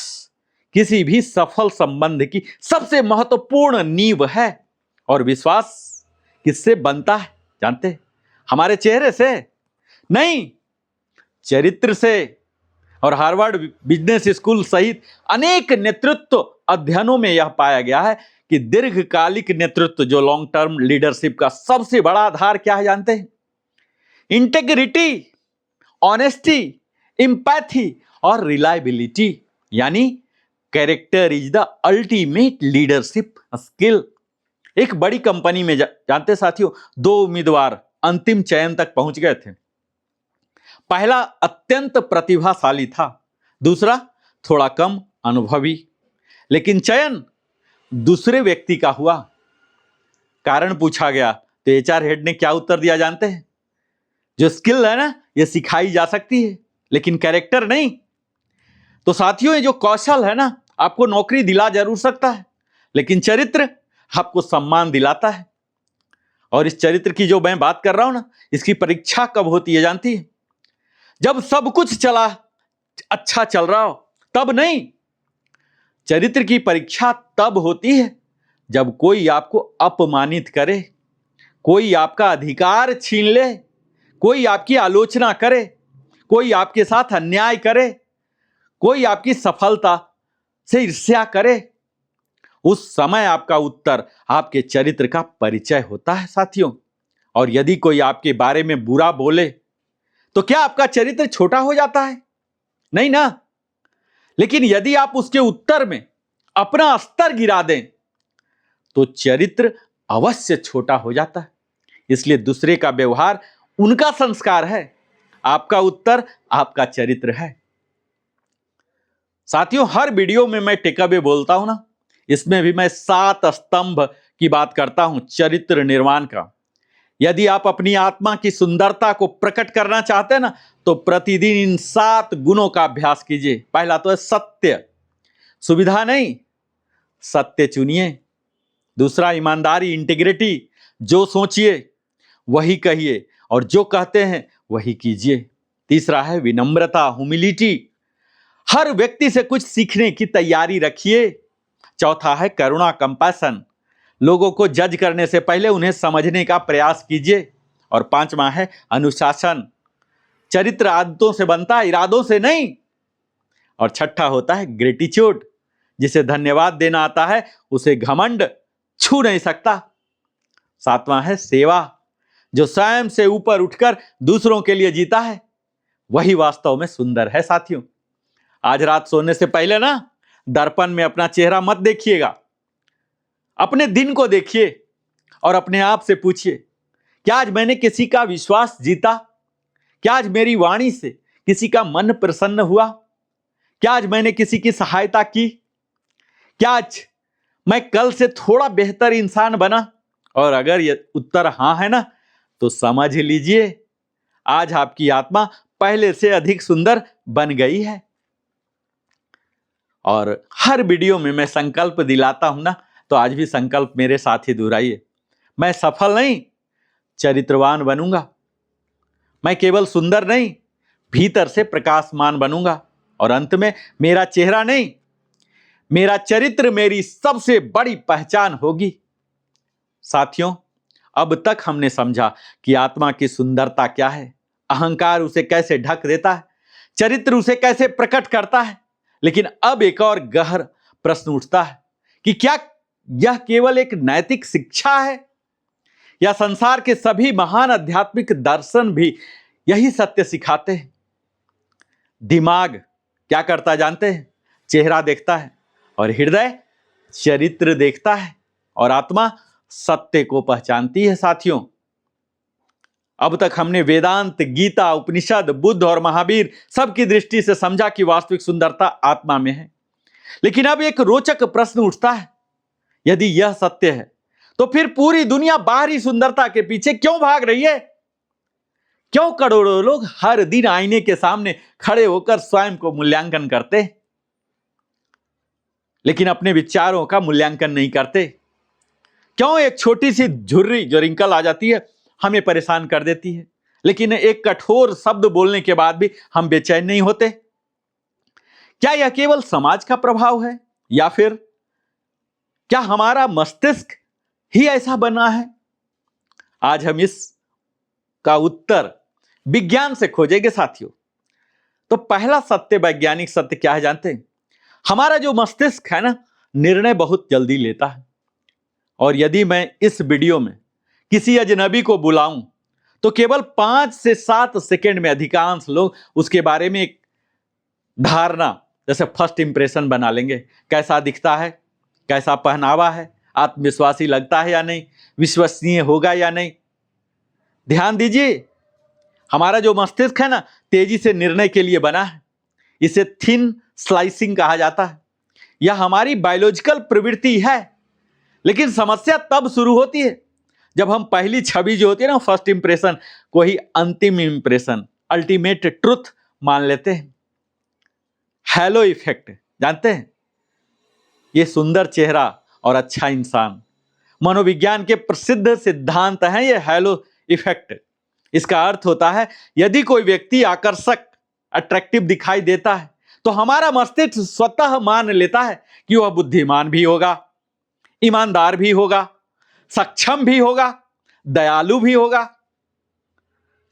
किसी भी सफल संबंध की सबसे महत्वपूर्ण नींव है। और विश्वास किससे बनता है जानते हैं? हमारे चेहरे से नहीं, चरित्र से। और हार्वर्ड बिजनेस स्कूल सहित अनेक नेतृत्व अध्ययनों में यह पाया गया है कि दीर्घकालिक नेतृत्व, जो लॉन्ग टर्म लीडरशिप का सबसे बड़ा आधार क्या है जानते हैं? इंटेग्रिटी, ऑनेस्टी, एम्पैथी और रिलायबिलिटी। यानी character is the ultimate leadership skill. एक बड़ी कंपनी में जानते साथियों, दो उम्मीदवार अंतिम चयन तक पहुंच गए थे। पहला अत्यंत प्रतिभाशाली था, दूसरा थोड़ा कम अनुभवी। लेकिन चयन दूसरे व्यक्ति का हुआ। कारण पूछा गया तो एचआर हेड ने क्या उत्तर दिया जानते हैं? जो स्किल है ना, ये सिखाई जा सकती है, लेकिन कैरेक्टर नहीं। तो साथियों, ये जो कौशल है ना, आपको नौकरी दिला जरूर सकता है, लेकिन चरित्र आपको सम्मान दिलाता है। और इस चरित्र की जो मैं बात कर रहा हूं ना, इसकी परीक्षा कब होती है जानती है? जब सब कुछ चला अच्छा चल रहा हो तब नहीं। चरित्र की परीक्षा तब होती है जब कोई आपको अपमानित करे, कोई आपका अधिकार छीन ले, कोई आपकी आलोचना करे, कोई आपके साथ अन्याय करे, कोई आपकी सफलता से ईर्ष्या करे। उस समय आपका उत्तर आपके चरित्र का परिचय होता है साथियों। और यदि कोई आपके बारे में बुरा बोले तो क्या आपका चरित्र छोटा हो जाता है? नहीं ना। लेकिन यदि आप उसके उत्तर में अपना स्तर गिरा दें तो चरित्र अवश्य छोटा हो जाता है। इसलिए दूसरे का व्यवहार उनका संस्कार है, आपका उत्तर आपका चरित्र है। साथियों, हर वीडियो में मैं टेक अवे बोलता हूं ना, इसमें भी मैं 7 स्तंभ की बात करता हूं चरित्र निर्माण का। यदि आप अपनी आत्मा की सुंदरता को प्रकट करना चाहते हैं ना, तो प्रतिदिन इन 7 गुणों का अभ्यास कीजिए। पहला तो है सत्य, सुविधा नहीं, सत्य चुनिए। दूसरा ईमानदारी, इंटीग्रिटी, जो सोचिए वही कहिए और जो कहते हैं वही कीजिए। तीसरा है विनम्रता, ह्यूमिलिटी, हर व्यक्ति से कुछ सीखने की तैयारी रखिए। चौथा है करुणा, कंपैशन, लोगों को जज करने से पहले उन्हें समझने का प्रयास कीजिए। और पांचवा है अनुशासन, चरित्र आदतों से बनता है, इरादों से नहीं। और छठा होता है ग्रेटिट्यूड, जिसे धन्यवाद देना आता है उसे घमंड छू नहीं सकता। सातवां है सेवा, जो स्वयं से ऊपर उठकर दूसरों के लिए जीता है वही वास्तव में सुंदर है। साथियों, आज रात सोने से पहले ना दर्पण में अपना चेहरा मत देखिएगा, अपने दिन को देखिए और अपने आप से पूछिए, क्या आज मैंने किसी का विश्वास जीता? क्या आज मेरी वाणी से किसी का मन प्रसन्न हुआ? क्या आज मैंने किसी की सहायता की? क्या आज मैं कल से थोड़ा बेहतर इंसान बना? और अगर ये उत्तर हां है ना, तो समझ लीजिए आज आपकी आत्मा पहले से अधिक सुंदर बन गई है। और हर वीडियो में मैं संकल्प दिलाता हूं ना, तो आज भी संकल्प मेरे साथ ही दोहराइए। मैं सफल नहीं, चरित्रवान बनूंगा। मैं केवल सुंदर नहीं, भीतर से प्रकाशमान बनूंगा। और अंत में मेरा चेहरा नहीं, मेरा चरित्र मेरी सबसे बड़ी पहचान होगी। साथियों, अब तक हमने समझा कि आत्मा की सुंदरता क्या है, अहंकार उसे कैसे ढक देता है, चरित्र उसे कैसे प्रकट करता है। लेकिन अब एक और गहन प्रश्न उठता है कि क्या यह केवल एक नैतिक शिक्षा है, या संसार के सभी महान आध्यात्मिक दर्शन भी यही सत्य सिखाते हैं? दिमाग क्या करता है जानते हैं? चेहरा देखता है और हृदय चरित्र देखता है और आत्मा सत्य को पहचानती है। साथियों, अब तक हमने वेदांत, गीता, उपनिषद, बुद्ध और महावीर सबकी दृष्टि से समझा कि वास्तविक सुंदरता आत्मा में है। लेकिन अब एक रोचक प्रश्न उठता है, यदि यह सत्य है तो फिर पूरी दुनिया बाहरी सुंदरता के पीछे क्यों भाग रही है? क्यों करोड़ों लोग हर दिन आईने के सामने खड़े होकर स्वयं को मूल्यांकन करते, लेकिन अपने विचारों का मूल्यांकन नहीं करते? क्यों एक छोटी सी झुर्री जो रिंकल आ जाती है हमें परेशान कर देती है, लेकिन एक कठोर शब्द बोलने के बाद भी हम बेचैन नहीं होते? क्या यह केवल समाज का प्रभाव है, या फिर क्या हमारा मस्तिष्क ही ऐसा बना है? आज हम इस का उत्तर विज्ञान से खोजेंगे। साथियों, तो पहला सत्य, वैज्ञानिक सत्य क्या है जानते हैं? हमारा जो मस्तिष्क है ना, निर्णय बहुत जल्दी लेता है। और यदि मैं इस वीडियो में किसी अजनबी को बुलाऊं तो केवल 5 से 7 सेकंड में अधिकांश लोग उसके बारे में एक धारणा, जैसे फर्स्ट इंप्रेशन बना लेंगे। कैसा दिखता है, कैसा पहनावा है, आत्मविश्वासी लगता है या नहीं, विश्वसनीय होगा या नहीं। ध्यान दीजिए, हमारा जो मस्तिष्क है ना, तेजी से निर्णय के लिए बना है। इसे थिन स्लाइसिंग कहा जाता है। यह हमारी बायोलॉजिकल प्रवृत्ति है। लेकिन समस्या तब शुरू होती है जब हम पहली छवि जो होती है ना, फर्स्ट इंप्रेशन, को ही अंतिम इंप्रेशन, अल्टीमेट ट्रुथ मान लेते हैं। हैलो इफेक्ट जानते हैं? ये सुंदर चेहरा और अच्छा इंसान मनोविज्ञान के प्रसिद्ध सिद्धांत हैं। ये हैलो इफेक्ट, इसका अर्थ होता है यदि कोई व्यक्ति आकर्षक, अट्रैक्टिव दिखाई देता है तो हमारा मस्तिष्क स्वतः मान लेता है कि वह बुद्धिमान भी होगा, ईमानदार भी होगा, सक्षम भी होगा, दयालु भी होगा।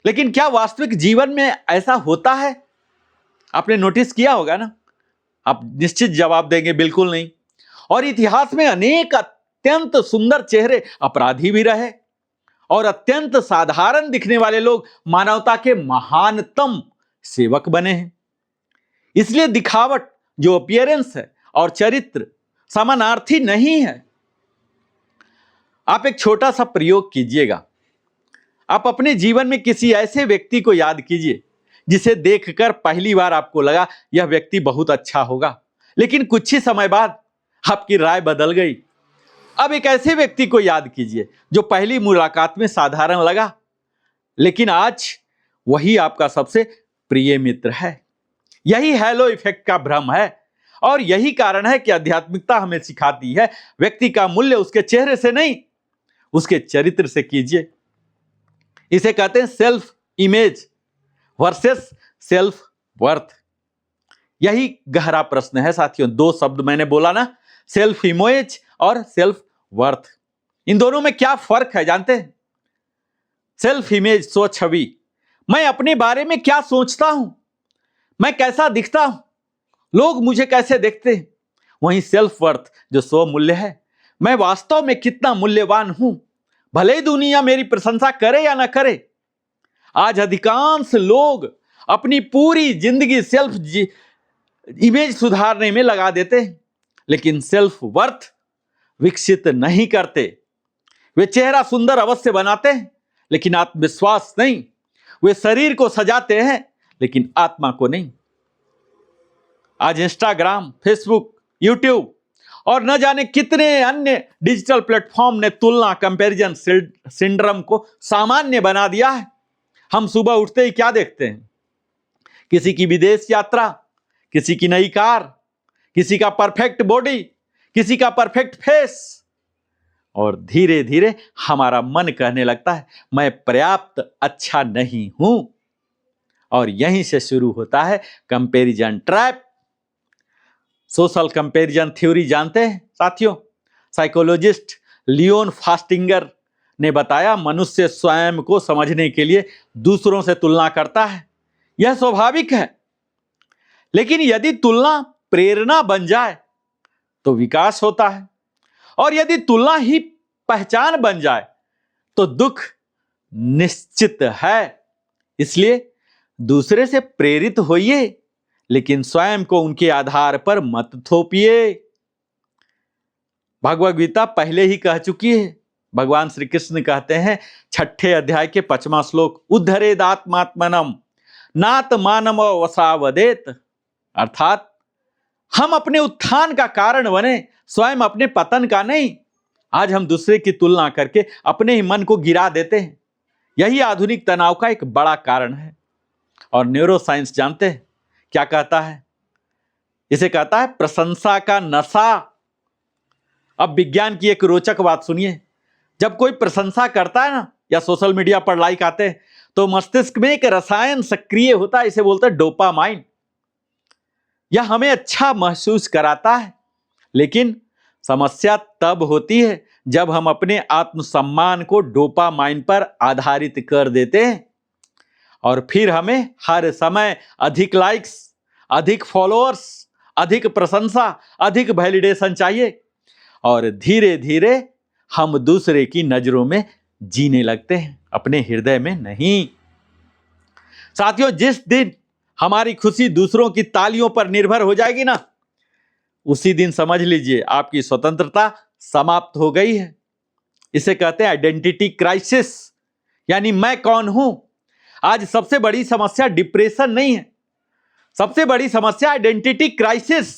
लेकिन क्या वास्तविक जीवन में ऐसा होता है? आपने नोटिस किया होगा ना? आप निश्चित जवाब देंगे बिल्कुल नहीं। और इतिहास में अनेक अत्यंत सुंदर चेहरे अपराधी भी रहे और अत्यंत साधारण दिखने वाले लोग मानवता के महानतम सेवक बने हैं। इसलिए दिखावट, जो अपीयरेंस है, और चरित्र समानार्थी नहीं है। आप एक छोटा सा प्रयोग कीजिएगा। आप अपने जीवन में किसी ऐसे व्यक्ति को याद कीजिए जिसे देखकर पहली बार आपको लगा यह व्यक्ति बहुत अच्छा होगा, लेकिन कुछ ही समय बाद आपकी राय बदल गई। अब एक ऐसे व्यक्ति को याद कीजिए जो पहली मुलाकात में साधारण लगा, लेकिन आज वही आपका सबसे प्रिय मित्र है। यही हैलो इफेक्ट का भ्रम है, और यही कारण है कि आध्यात्मिकता हमें सिखाती है व्यक्ति का मूल्य उसके चेहरे से नहीं, उसके चरित्र से कीजिए। इसे कहते हैं self image versus self worth. यही गहरा प्रश्न है साथियों। दो शब्द मैंने बोला ना, सेल्फ इमेज और सेल्फ वर्थ। इन दोनों में क्या फर्क है जानते हैं? सेल्फ इमेज स्व छवि, मैं अपने बारे में क्या सोचता हूं, मैं कैसा दिखता हूं, लोग मुझे कैसे देखते हैं। वहीं सेल्फ वर्थ जो स्व मूल्य है, मैं वास्तव में कितना मूल्यवान हूं, भले ही दुनिया मेरी प्रशंसा करे या ना करे। आज अधिकांश लोग अपनी पूरी जिंदगी सेल्फ इमेज सुधारने में लगा देते हैं, लेकिन सेल्फ वर्थ विकसित नहीं करते। वे चेहरा सुंदर अवश्य बनाते हैं, लेकिन आत्मविश्वास नहीं। वे शरीर को सजाते हैं, लेकिन आत्मा को नहीं। आज इंस्टाग्राम, फेसबुक, यूट्यूब और न जाने कितने अन्य डिजिटल प्लेटफॉर्म ने तुलना, कंपैरिजन सिंड्रोम को सामान्य बना दिया है। हम सुबह उठते ही क्या देखते हैं? किसी की विदेश यात्रा, किसी की नई कार, किसी का परफेक्ट बॉडी, किसी का परफेक्ट फेस, और धीरे धीरे हमारा मन कहने लगता है मैं पर्याप्त अच्छा नहीं हूं। और यहीं से शुरू होता है comparison trap. Social comparison theory जानते हैं साथियों? साइकोलॉजिस्ट लियोन फास्टिंगर ने बताया मनुष्य स्वयं को समझने के लिए दूसरों से तुलना करता है। यह स्वाभाविक है, लेकिन यदि तुलना प्रेरणा बन जाए तो विकास होता है, और यदि तुलना ही पहचान बन जाए तो दुख निश्चित है। इसलिए दूसरे से प्रेरित होइए, लेकिन स्वयं को उनके आधार पर मत थोपिए। भगवद गीता पहले ही कह चुकी है। भगवान श्री कृष्ण कहते हैं 6ठे अध्याय के 5वां श्लोक, उद्धरेदात्मात्मनम नात्मानम वसावदेत। अर्थात हम अपने उत्थान का कारण बने, स्वयं अपने पतन का नहीं। आज हम दूसरे की तुलना करके अपने ही मन को गिरा देते हैं। यही आधुनिक तनाव का एक बड़ा कारण है। और न्यूरोसाइंस जानते हैं क्या कहता है? इसे कहता है प्रशंसा का नशा। अब विज्ञान की एक रोचक बात सुनिए। जब कोई प्रशंसा करता है ना, या सोशल मीडिया पर लाइक आते हैं, तो मस्तिष्क में एक रसायन सक्रिय होता है, इसे बोलते हैं डोपामाइन। यह हमें अच्छा महसूस कराता है, लेकिन समस्या तब होती है जब हम अपने आत्मसम्मान को डोपामाइन पर आधारित कर देते हैं, और फिर हमें हर समय अधिक लाइक्स, अधिक फॉलोअर्स, अधिक प्रशंसा, अधिक वैलिडेशन चाहिए, और धीरे धीरे हम दूसरे की नजरों में जीने लगते हैं, अपने हृदय में नहीं। साथियों, जिस दिन हमारी खुशी दूसरों की तालियों पर निर्भर हो जाएगी ना, उसी दिन समझ लीजिए आपकी स्वतंत्रता समाप्त हो गई है। इसे कहते हैं आइडेंटिटी क्राइसिस, यानी मैं कौन हूं। आज सबसे बड़ी समस्या डिप्रेशन नहीं है, सबसे बड़ी समस्या आइडेंटिटी क्राइसिस।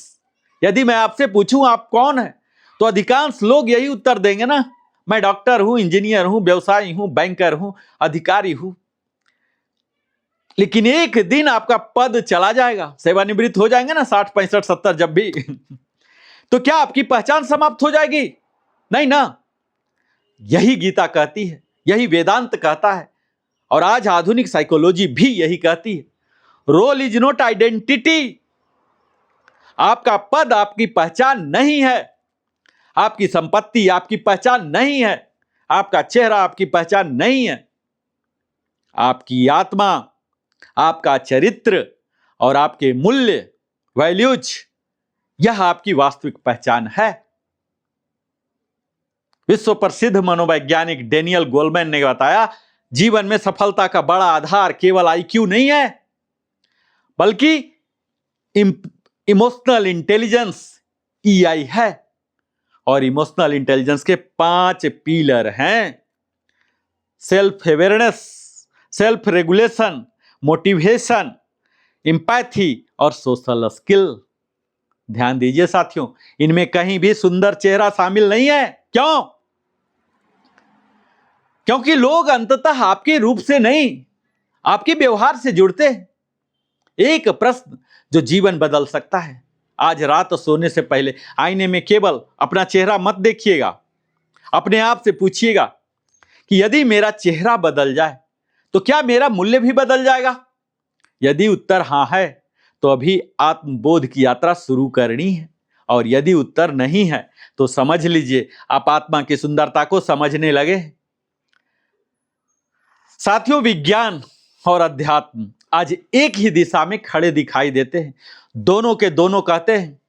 यदि मैं आपसे पूछूं आप कौन है, तो अधिकांश लोग यही उत्तर देंगे ना, मैं डॉक्टर हूं, इंजीनियर हूं, व्यवसायी हूं, बैंकर हूं, अधिकारी हूं। लेकिन एक दिन आपका पद चला जाएगा, सेवानिवृत्त हो जाएंगे ना 60, 65, 70 जब भी तो क्या आपकी पहचान समाप्त हो जाएगी? नहीं ना। यही गीता कहती है, यही वेदांत कहता है, और आज आधुनिक साइकोलॉजी भी यही कहती है। Role is not identity. आपका पद आपकी पहचान नहीं है, आपकी संपत्ति आपकी पहचान नहीं है, आपका चेहरा आपकी पहचान नहीं है। आपकी आत्मा, आपका चरित्र और आपके मूल्य, वैल्यूज, यह आपकी वास्तविक पहचान है। विश्व प्रसिद्ध मनोवैज्ञानिक डेनियल गोलमैन ने बताया, जीवन में सफलता का बड़ा आधार केवल आईक्यू नहीं है, बल्कि इमोशनल इंटेलिजेंस, ईआई है। और इमोशनल इंटेलिजेंस के 5 पिलर हैं: self awareness, self regulation, motivation, empathy और सोशल स्किल। ध्यान दीजिए साथियों, इनमें कहीं भी सुंदर चेहरा शामिल नहीं है। क्यों? क्योंकि लोग अंततः आपके रूप से नहीं, आपके व्यवहार से जुड़ते हैं। एक प्रश्न जो जीवन बदल सकता है। आज रात सोने से पहले आईने में केवल अपना चेहरा मत देखिएगा। अपने आप से पूछिएगा कि यदि मेरा चेहरा बदल जाए तो क्या मेरा मूल्य भी बदल जाएगा? यदि उत्तर हां है तो अभी आत्मबोध की यात्रा शुरू करनी है, और यदि उत्तर नहीं है तो समझ लीजिए आप आत्मा की सुंदरता को समझने लगे हैं। साथियों, विज्ञान और अध्यात्म आज एक ही दिशा में खड़े दिखाई देते हैं। दोनों के दोनों कहते हैं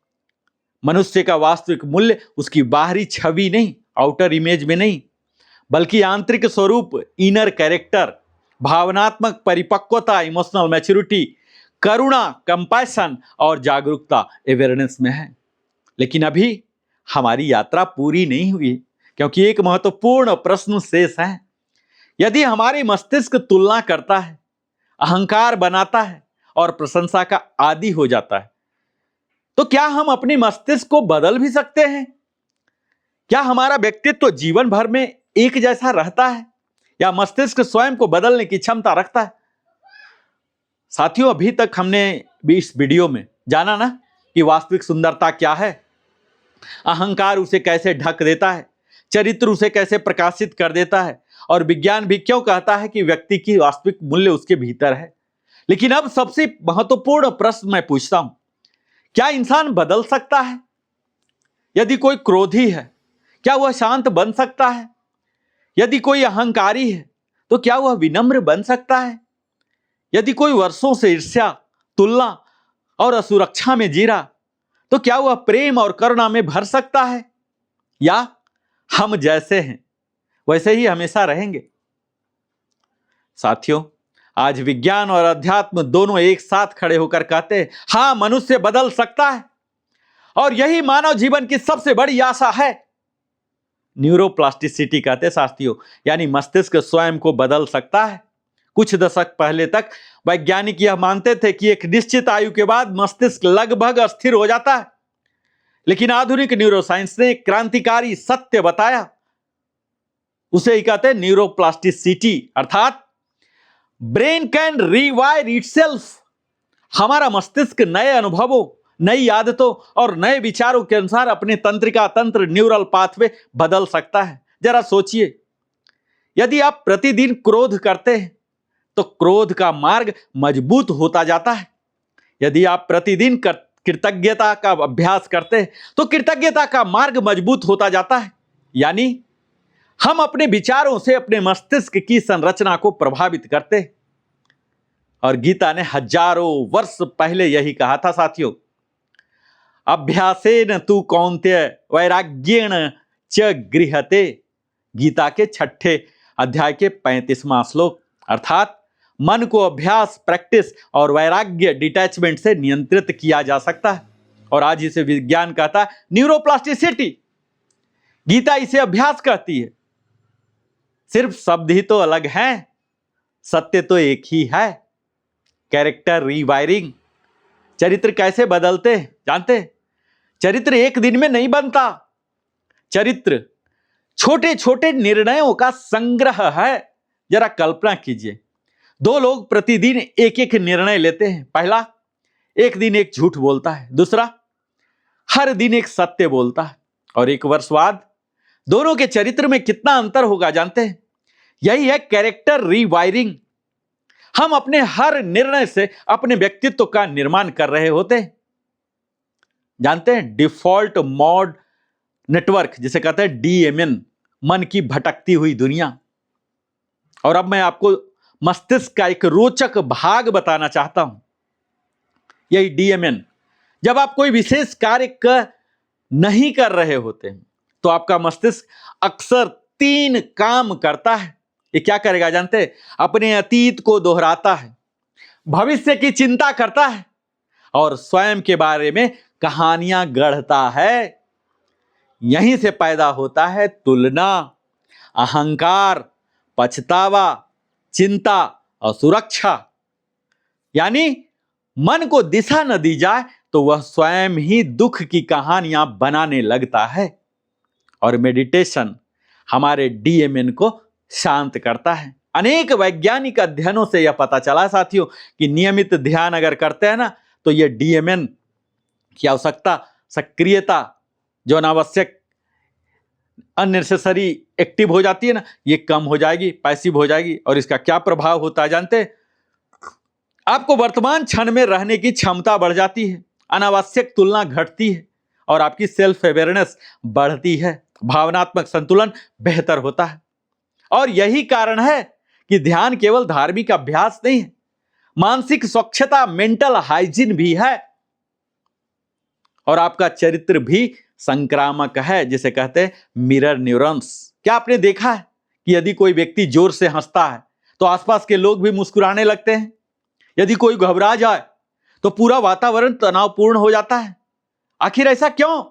मनुष्य का वास्तविक मूल्य उसकी बाहरी छवि नहीं, आउटर इमेज में नहीं, बल्कि आंतरिक स्वरूप, इनर कैरेक्टर, भावनात्मक परिपक्वता, इमोशनल मैच्योरिटी, करुणा, कंपैशन और जागरूकता, अवेयरनेस में है। लेकिन अभी हमारी यात्रा पूरी नहीं हुई, क्योंकि एक महत्वपूर्ण प्रश्न शेष है। यदि हमारी मस्तिष्क तुलना करता है, अहंकार बनाता है और प्रशंसा का आदी हो जाता है, तो क्या हम अपने मस्तिष्क को बदल भी सकते हैं? क्या हमारा व्यक्तित्व जीवन भर में एक जैसा रहता है, या मस्तिष्क स्वयं को बदलने की क्षमता रखता है? साथियों, अभी तक हमने भी इस वीडियो में जाना ना कि वास्तविक सुंदरता क्या है, अहंकार उसे कैसे ढक देता है, चरित्र उसे कैसे प्रकाशित कर देता है, और विज्ञान भी क्यों कहता है कि व्यक्ति की वास्तविक मूल्य उसके भीतर है। लेकिन अब सबसे महत्वपूर्ण प्रश्न मैं पूछता हूं, क्या इंसान बदल सकता है? यदि कोई क्रोधी है, क्या वह शांत बन सकता है? यदि कोई अहंकारी है, तो क्या वह विनम्र बन सकता है? यदि कोई वर्षों से ईर्ष्या, तुलना और असुरक्षा में जी रहा, तो क्या वह प्रेम और करुणा में भर सकता है? या हम जैसे हैं वैसे ही हमेशा रहेंगे? साथियों, आज विज्ञान और अध्यात्म दोनों एक साथ खड़े होकर कहते हैं, हां, मनुष्य बदल सकता है, और यही मानव जीवन की सबसे बड़ी आशा है। न्यूरोप्लास्टिसिटी कहते हैं साथियों, यानी मस्तिष्क स्वयं को बदल सकता है। कुछ दशक पहले तक वैज्ञानिक यह मानते थे कि एक निश्चित आयु के बाद मस्तिष्क लगभग अस्थिर हो जाता है, लेकिन आधुनिक न्यूरोसाइंस ने एक क्रांतिकारी सत्य बताया। उसे ही कहते हैं न्यूरोप्लास्टिसिटी, अर्थात ब्रेन कैन रीवायर इटसेल्फ। हमारा मस्तिष्क नए अनुभवों, नई आदतों और नए विचारों के अनुसार अपने तंत्रिका तंत्र, न्यूरल पाथवे बदल सकता है। जरा सोचिए, यदि आप प्रतिदिन क्रोध करते हैं तो क्रोध का मार्ग मजबूत होता जाता है। यदि आप प्रतिदिन कृतज्ञता का अभ्यास करते हैं तो कृतज्ञता का मार्ग मजबूत होता जाता है। यानी हम अपने विचारों से अपने मस्तिष्क की संरचना को प्रभावित करते हैं। और गीता ने हजारों वर्ष पहले यही कहा था साथियों, अभ्यासेन तु कौन्तेय वैराग्येण च गृह्यते। गीता के 6 अध्याय के 35वां श्लोक, अर्थात मन को अभ्यास, प्रैक्टिस और वैराग्य, डिटैचमेंट से नियंत्रित किया जा सकता है। और आज इसे विज्ञान कहता है न्यूरोप्लास्टिसिटी, गीता इसे अभ्यास कहती है। सिर्फ शब्द ही तो अलग हैं, सत्य तो एक ही है, कैरेक्टर रीवायरिंग। चरित्र कैसे बदलते हैं जानते हैं? चरित्र एक दिन में नहीं बनता। चरित्र छोटे छोटे निर्णयों का संग्रह है। जरा कल्पना कीजिए, 2 लोग प्रतिदिन एक एक निर्णय लेते हैं। पहला, एक दिन एक झूठ बोलता है, दूसरा हर दिन एक सत्य बोलता है। और 1 वर्ष बाद दोनों के चरित्र में कितना अंतर होगा जानते हैं? यही है कैरेक्टर रीवायरिंग। हम अपने हर निर्णय से अपने व्यक्तित्व का निर्माण कर रहे होते हैं। जानते हैं डिफॉल्ट मोड नेटवर्क, जिसे कहते हैं डीएमएन, मन की भटकती हुई दुनिया। और अब मैं आपको मस्तिष्क का एक रोचक भाग बताना चाहता हूं। यही डीएमएन, जब आप कोई विशेष कार्य नहीं कर रहे होते हैं तो आपका मस्तिष्क अक्सर 3 काम करता है। ये क्या करेगा जानते हैं? अपने अतीत को दोहराता है, भविष्य की चिंता करता है और स्वयं के बारे में कहानियां गढ़ता है। यहीं से पैदा होता है तुलना, अहंकार, पछतावा, चिंता और सुरक्षा। यानी मन को दिशा न दी जाए तो वह स्वयं ही दुख की कहानियां बनाने लगता है। और मेडिटेशन हमारे डीएमएन को शांत करता है। अनेक वैज्ञानिक अध्ययनों से यह पता चला साथियों कि नियमित ध्यान अगर करते हैं ना तो यह डीएमएन की आवश्यकता, सक्रियता जो अनावश्यक अननेसेसरी एक्टिव हो जाती है ना, ये कम हो जाएगी, पैसिव हो जाएगी। और इसका क्या प्रभाव होता है जानते हैं? आपको वर्तमान क्षण में रहने की क्षमता बढ़ जाती है, अनावश्यक तुलना घटती है और आपकी सेल्फ अवेयरनेस बढ़ती है, भावनात्मक संतुलन बेहतर होता है। और यही कारण है कि ध्यान केवल धार्मिक अभ्यास नहीं है, मानसिक स्वच्छता, मेंटल हाइजीन भी है। और आपका चरित्र भी संक्रामक है, जिसे कहते हैं मिरर न्यूरॉन्स। क्या आपने देखा है कि यदि कोई व्यक्ति जोर से हंसता है तो आसपास के लोग भी मुस्कुराने लगते हैं? यदि कोई घबरा जाए तो पूरा वातावरण तनावपूर्ण हो जाता है। आखिर ऐसा क्यों?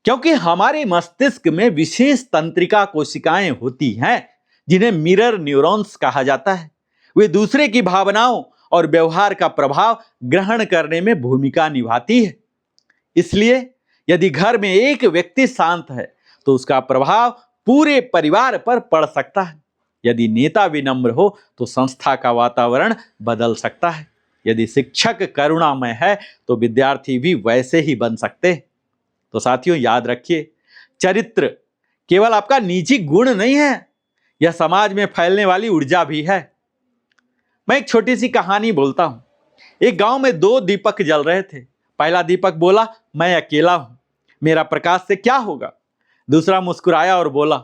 क्योंकि हमारे मस्तिष्क में विशेष तंत्रिका कोशिकाएं होती हैं जिन्हें मिरर न्यूरॉन्स कहा जाता है। वे दूसरे की भावनाओं और व्यवहार का प्रभाव ग्रहण करने में भूमिका निभाती है। इसलिए यदि घर में एक व्यक्ति शांत है तो उसका प्रभाव पूरे परिवार पर पड़ सकता है। यदि नेता विनम्र हो तो संस्था का वातावरण बदल सकता है। यदि शिक्षक करुणामय है तो विद्यार्थी भी वैसे ही बन सकते हैं। तो साथियों याद रखिए, चरित्र केवल आपका निजी गुण नहीं है, यह समाज में फैलने वाली ऊर्जा भी है। मैं एक छोटी सी कहानी बोलता हूं। एक गांव में 2 दीपक जल रहे थे। पहला दीपक बोला, मैं अकेला हूं, मेरा प्रकाश से क्या होगा। दूसरा मुस्कुराया और बोला,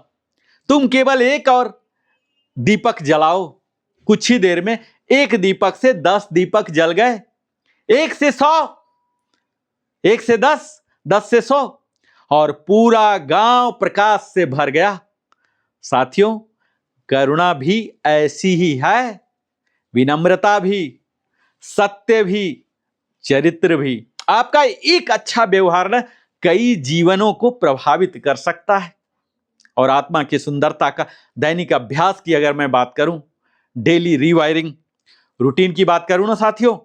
तुम केवल एक और दीपक जलाओ। कुछ ही देर में एक दीपक से 10 दीपक जल गए, 1 से 100, 1 से 10, 10 से 100 और पूरा गांव प्रकाश से भर गया। साथियों, करुणा भी ऐसी ही है, विनम्रता भी, सत्य भी, चरित्र भी। आपका एक अच्छा व्यवहार ना कई जीवनों को प्रभावित कर सकता है। और आत्मा की सुंदरता का दैनिक अभ्यास की अगर मैं बात करूं, डेली रीवायरिंग रूटीन की बात करूं ना साथियों,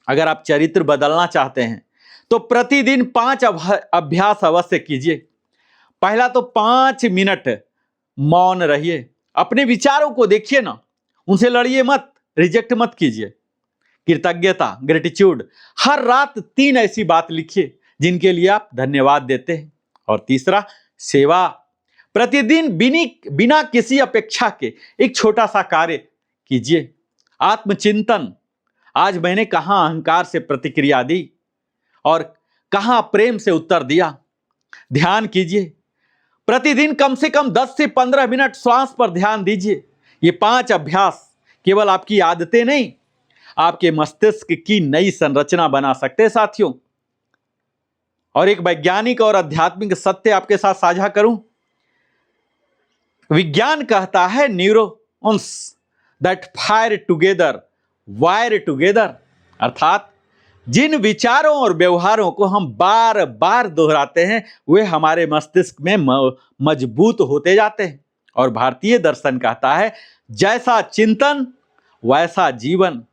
अगर आप चरित्र बदलना चाहते हैं तो प्रतिदिन 5 अभ्यास अवश्य कीजिए। पहला तो 5 मिनट मौन रहिए, अपने विचारों को देखिए ना, उनसे लड़िए मत, रिजेक्ट मत कीजिए। कृतज्ञता, ग्रेटिट्यूड, हर रात 3 ऐसी बात लिखिए जिनके लिए आप धन्यवाद देते हैं। और तीसरा, सेवा, प्रतिदिन बिना किसी अपेक्षा के एक छोटा सा कार्य कीजिए। आत्मचिंतन, आज मैंने कहां अहंकार से प्रतिक्रिया दी और कहां प्रेम से उत्तर दिया। ध्यान कीजिए, प्रतिदिन कम से कम 10 से 15 मिनट श्वास पर ध्यान दीजिए। ये 5 अभ्यास केवल आपकी आदतें नहीं, आपके मस्तिष्क की नई संरचना बना सकते हैं साथियों। और एक वैज्ञानिक और आध्यात्मिक सत्य आपके साथ साझा करूं। विज्ञान कहता है neurons that fire together wire together, अर्थात जिन विचारों और व्यवहारों को हम बार बार दोहराते हैं वे हमारे मस्तिष्क में मजबूत होते जाते हैं। और भारतीय दर्शन कहता है जैसा चिंतन वैसा जीवन।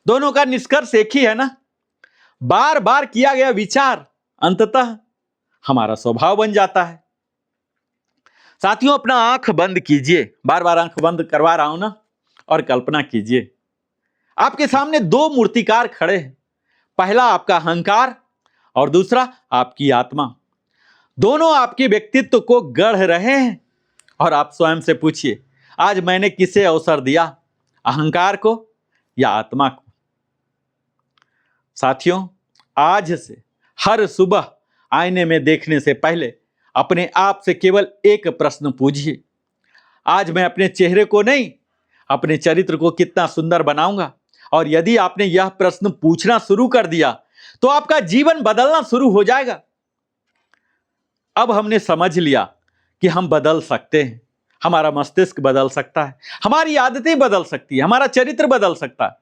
दोनों का निष्कर्ष एक ही है ना, बार बार किया गया विचार अंततः हमारा स्वभाव बन जाता है। साथियों, अपना आंख बंद कीजिए, बार बार आंख बंद करवा रहा हूं ना, और कल्पना कीजिए आपके सामने 2 मूर्तिकार खड़े हैं। पहला आपका अहंकार और दूसरा आपकी आत्मा। दोनों आपके व्यक्तित्व को गढ़ रहे हैं। और आप स्वयं से पूछिए, आज मैंने किसे अवसर दिया, अहंकार को या आत्मा को। साथियों, आज से हर सुबह आईने में देखने से पहले अपने आप से केवल एक प्रश्न पूछिए, आज मैं अपने चेहरे को नहीं अपने चरित्र को कितना सुंदर बनाऊंगा। और यदि आपने यह प्रश्न पूछना शुरू कर दिया तो आपका जीवन बदलना शुरू हो जाएगा। अब हमने समझ लिया कि हम बदल सकते हैं, हमारा मस्तिष्क बदल सकता है, हमारी आदतें बदल सकती है, हमारा चरित्र बदल सकता है।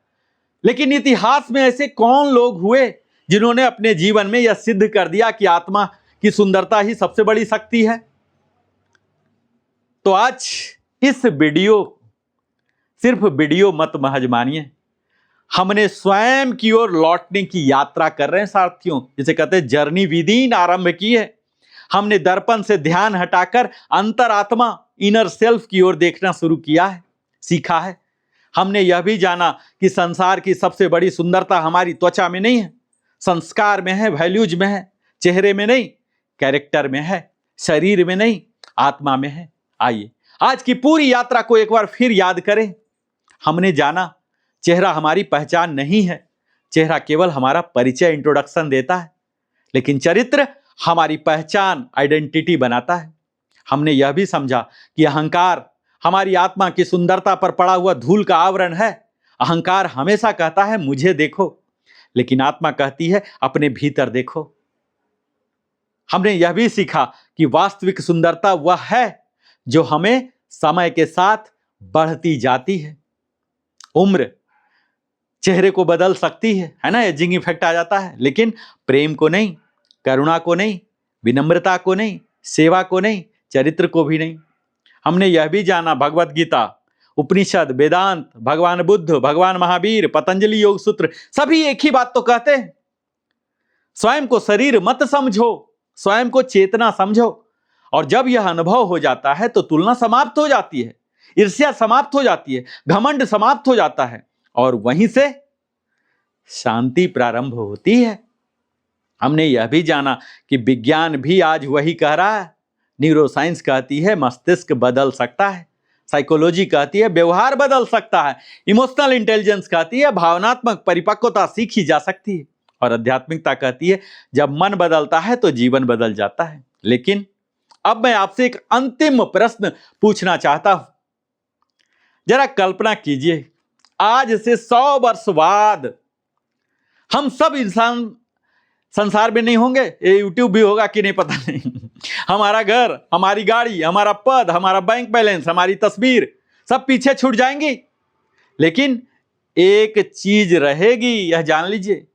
लेकिन इतिहास में ऐसे कौन लोग हुए जिन्होंने अपने जीवन में यह सिद्ध कर दिया कि आत्मा की सुंदरता ही सबसे बड़ी शक्ति है। तो आज इस वीडियो सिर्फ वीडियो मत महज मानिए, हमने स्वयं की ओर लौटने की यात्रा कर रहे हैं साथियों, जिसे कहते हैं जर्नी विदिन आरंभ की है। हमने दर्पण से ध्यान हटाकर अंतरात्मा इनर सेल्फ की ओर देखना शुरू किया है, सीखा है। हमने यह भी जाना कि संसार की सबसे बड़ी सुंदरता हमारी त्वचा में नहीं है, संस्कार में है, वैल्यूज में है, चेहरे में नहीं, कैरेक्टर में है, शरीर में नहीं, आत्मा में है। आइए आज की पूरी यात्रा को एक बार फिर याद करें। हमने जाना चेहरा हमारी पहचान नहीं है, चेहरा केवल हमारा परिचय, इंट्रोडक्शन देता है, लेकिन चरित्र हमारी पहचान, आइडेंटिटी बनाता है। हमने यह भी समझा कि अहंकार हमारी आत्मा की सुंदरता पर पड़ा हुआ धूल का आवरण है। अहंकार हमेशा कहता है मुझे देखो, लेकिन आत्मा कहती है अपने भीतर देखो। हमने यह भी सीखा कि वास्तविक सुंदरता वह है जो हमें समय के साथ बढ़ती जाती है। उम्र चेहरे को बदल सकती है ना, एजिंग इफेक्ट आ जाता है, लेकिन प्रेम को नहीं, करुणा को नहीं, विनम्रता को नहीं, सेवा को नहीं, चरित्र को भी नहीं। हमने यह भी जाना भगवत गीता, उपनिषद, वेदांत, भगवान बुद्ध, भगवान महावीर, पतंजलि योग सूत्र सभी एक ही बात तो कहते हैं, स्वयं को शरीर मत समझो, स्वयं को चेतना समझो। और जब यह अनुभव हो जाता है तो तुलना समाप्त हो जाती है, ईर्ष्या समाप्त हो जाती है, घमंड समाप्त हो जाता है, और वहीं से शांति प्रारंभ होती है। हमने यह भी जाना कि विज्ञान भी आज वही कह रहा है। न्यूरोसाइंस कहती है मस्तिष्क बदल सकता है, साइकोलॉजी कहती है व्यवहार बदल सकता है, इमोशनल इंटेलिजेंस कहती है भावनात्मक परिपक्वता सीखी जा सकती है, और आध्यात्मिकता कहती है जब मन बदलता है तो जीवन बदल जाता है। लेकिन अब मैं आपसे एक अंतिम प्रश्न पूछना चाहता हूं। जरा कल्पना कीजिए, आज से 100 वर्ष बाद हम सब इंसान संसार में नहीं होंगे, ये यूट्यूब भी होगा कि नहीं पता नहीं। हमारा घर, हमारी गाड़ी, हमारा पद, हमारा बैंक बैलेंस, हमारी तस्वीर सब पीछे छूट जाएंगी, लेकिन एक चीज रहेगी, यह जान लीजिए।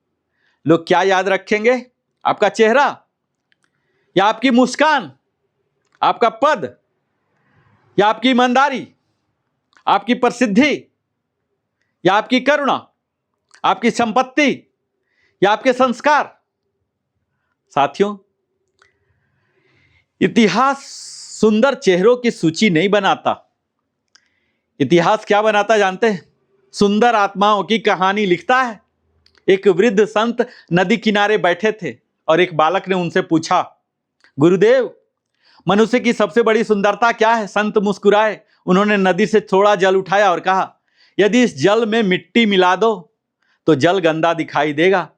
लोग क्या याद रखेंगे? आपका चेहरा, या आपकी मुस्कान, आपका पद, या आपकी ईमानदारी, आपकी प्रसिद्धि, या आपकी करुणा, आपकी संपत्ति, या आपके संस्कार। साथियों, इतिहास सुंदर चेहरों की सूची नहीं बनाता। इतिहास क्या बनाता जानते हैं? सुंदर आत्माओं की कहानी लिखता है। एक वृद्ध संत नदी किनारे बैठे थे और एक बालक ने उनसे पूछा, गुरुदेव, मनुष्य की सबसे बड़ी सुंदरता क्या है? संत मुस्कुराए, उन्होंने नदी से थोड़ा जल उठाया और कहा, यदि इस जल में मिट्टी मिला दो तो जल गंदा दिखाई देगा,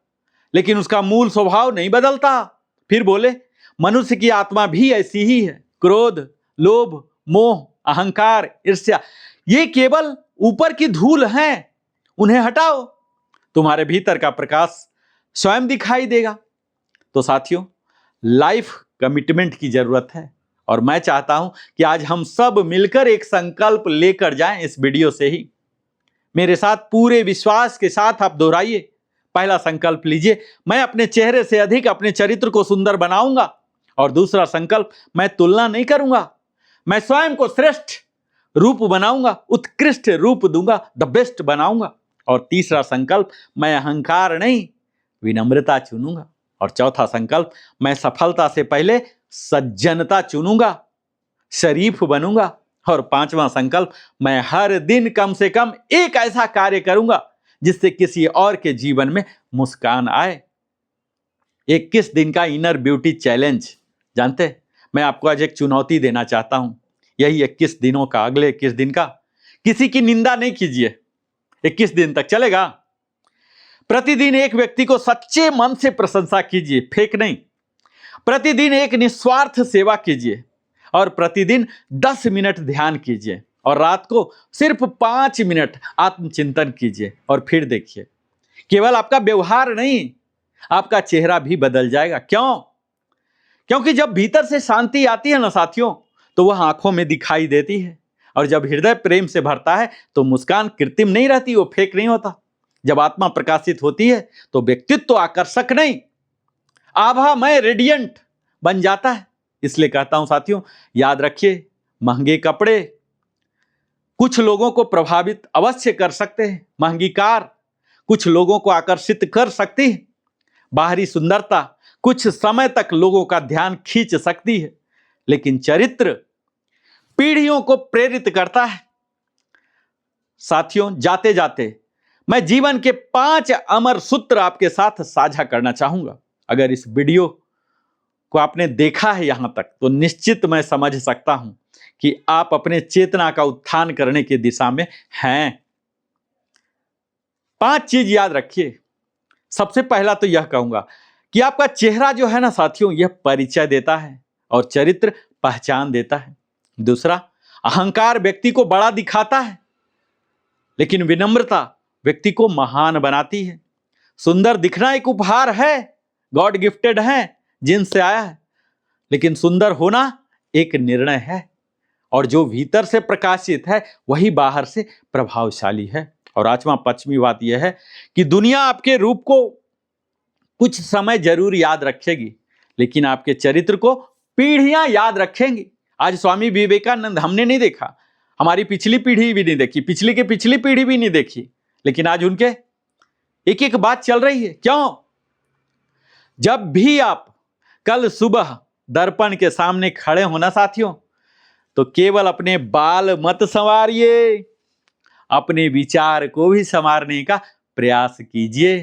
लेकिन उसका मूल स्वभाव नहीं बदलता। फिर बोले, मनुष्य की आत्मा भी ऐसी ही है। क्रोध, लोभ, मोह, अहंकार, ईर्ष्या, ये केवल ऊपर की धूल हैं, उन्हें हटाओ, तुम्हारे भीतर का प्रकाश स्वयं दिखाई देगा। तो साथियों, लाइफ कमिटमेंट की जरूरत है, और मैं चाहता हूं कि आज हम सब मिलकर एक संकल्प लेकर जाएं इस वीडियो से ही। मेरे साथ पूरे विश्वास के साथ आप दोहराइए। पहला संकल्प लीजिए, मैं अपने चेहरे से अधिक अपने चरित्र को सुंदर बनाऊंगा। और दूसरा संकल्प, मैं तुलना नहीं करूंगा, मैं स्वयं को श्रेष्ठ रूप बनाऊंगा, उत्कृष्ट रूप दूंगा, द बेस्ट बनाऊंगा। और तीसरा संकल्प, मैं अहंकार नहीं, विनम्रता चुनूंगा। और चौथा संकल्प, मैं सफलता से पहले सज्जनता चुनूंगा, शरीफ बनूंगा। और पांचवा संकल्प, मैं हर दिन कम से कम एक ऐसा कार्य करूंगा जिससे किसी और के जीवन में मुस्कान आए। 21 दिन का इनर ब्यूटी चैलेंज, जानते हैं, मैं आपको आज एक चुनौती देना चाहता हूं। यही 21 दिनों का, अगले 21 दिन का, किसी की निंदा नहीं कीजिए, 21 दिन तक चलेगा। प्रतिदिन एक व्यक्ति को सच्चे मन से प्रशंसा कीजिए, फेक नहीं। प्रतिदिन एक निस्वार्थ सेवा कीजिए, और प्रतिदिन 10 मिनट ध्यान कीजिए, और रात को सिर्फ 5 मिनट आत्मचिंतन कीजिए। और फिर देखिए, केवल आपका व्यवहार नहीं, आपका चेहरा भी बदल जाएगा। क्यों? क्योंकि जब भीतर से शांति आती है ना साथियों, तो वह आंखों में दिखाई देती है। और जब हृदय प्रेम से भरता है तो मुस्कान कृत्रिम नहीं रहती, वो फेक नहीं होता। जब आत्मा प्रकाशित होती है तो व्यक्तित्व आकर्षक नहीं, आभामय, रेडियंट बन जाता है। इसलिए कहता हूं साथियों, याद रखिए, महंगे कपड़े कुछ लोगों को प्रभावित अवश्य कर सकते हैं, महंगी कार कुछ लोगों को आकर्षित कर सकती है, बाहरी सुंदरता कुछ समय तक लोगों का ध्यान खींच सकती है, लेकिन चरित्र पीढ़ियों को प्रेरित करता है। साथियों, जाते जाते मैं जीवन के 5 अमर सूत्र आपके साथ साझा करना चाहूंगा। अगर इस वीडियो को आपने देखा है यहां तक, तो निश्चित मैं समझ सकता हूं कि आप अपने चेतना का उत्थान करने की दिशा में हैं। 5 चीज याद रखिए। सबसे पहला तो यह कहूंगा कि आपका चेहरा जो है ना साथियों, यह परिचय देता है और चरित्र पहचान देता है। दूसरा, अहंकार व्यक्ति को बड़ा दिखाता है, लेकिन विनम्रता व्यक्ति को महान बनाती है। सुंदर दिखना एक उपहार है, गॉड गिफ्टेड है, जिनसे आया है, लेकिन सुंदर होना एक निर्णय है, और जो भीतर से प्रकाशित है वही बाहर से प्रभावशाली है। और 5वीं बात यह है कि दुनिया आपके रूप को कुछ समय जरूर याद रखेगी, लेकिन आपके चरित्र को पीढ़ियां याद रखेंगी। आज स्वामी विवेकानंद हमने नहीं देखा, हमारी पिछली पीढ़ी भी नहीं देखी, पिछली की पिछली पीढ़ी भी नहीं देखी, लेकिन आज उनके एक एक बात चल रही है। क्यों? जब भी आप कल सुबह दर्पण के सामने खड़े होना साथियों, तो केवल अपने बाल मत संवारिए, अपने विचार को भी संवारने का प्रयास कीजिए।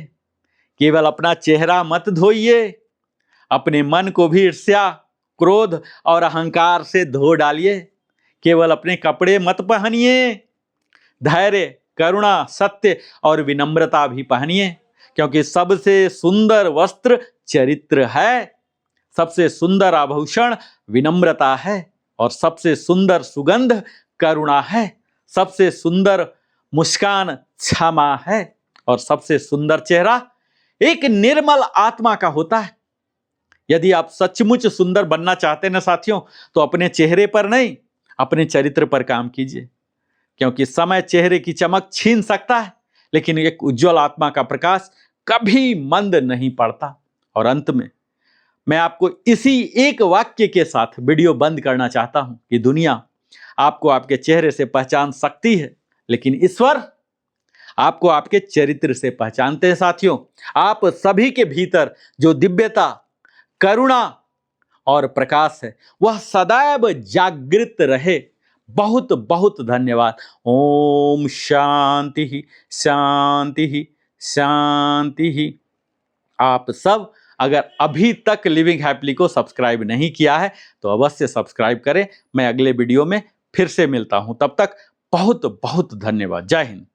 केवल अपना चेहरा मत धोइए, अपने मन को भी ईर्ष्या, क्रोध और अहंकार से धो डालिए। केवल अपने कपड़े मत पहनिए, धैर्य, करुणा, सत्य और विनम्रता भी पहनिए, क्योंकि सबसे सुंदर वस्त्र चरित्र है, सबसे सुंदर आभूषण विनम्रता है, और सबसे सुंदर सुगंध करुणा है, सबसे सुंदर मुस्कान क्षमा है, और सबसे सुंदर चेहरा एक निर्मल आत्मा का होता है। यदि आप सचमुच सुंदर बनना चाहते हैं ना साथियों, तो अपने चेहरे पर नहीं, अपने चरित्र पर काम कीजिए, क्योंकि समय चेहरे की चमक छीन सकता है, लेकिन एक उज्जवल आत्मा का प्रकाश कभी मंद नहीं पड़ता। और अंत में मैं आपको इसी एक वाक्य के साथ वीडियो बंद करना चाहता हूं कि दुनिया आपको आपके चेहरे से पहचान सकती है, लेकिन ईश्वर आपको आपके चरित्र से पहचानते हैं। साथियों, आप सभी के भीतर जो दिव्यता, करुणा और प्रकाश है, वह सदैव जागृत रहे। बहुत बहुत धन्यवाद। ओम शांति शांति शांति। आप सब अगर अभी तक लिविंग हैप्पीली को सब्सक्राइब नहीं किया है तो अवश्य सब्सक्राइब करें। मैं अगले वीडियो में फिर से मिलता हूं, तब तक बहुत बहुत धन्यवाद। जय हिंद।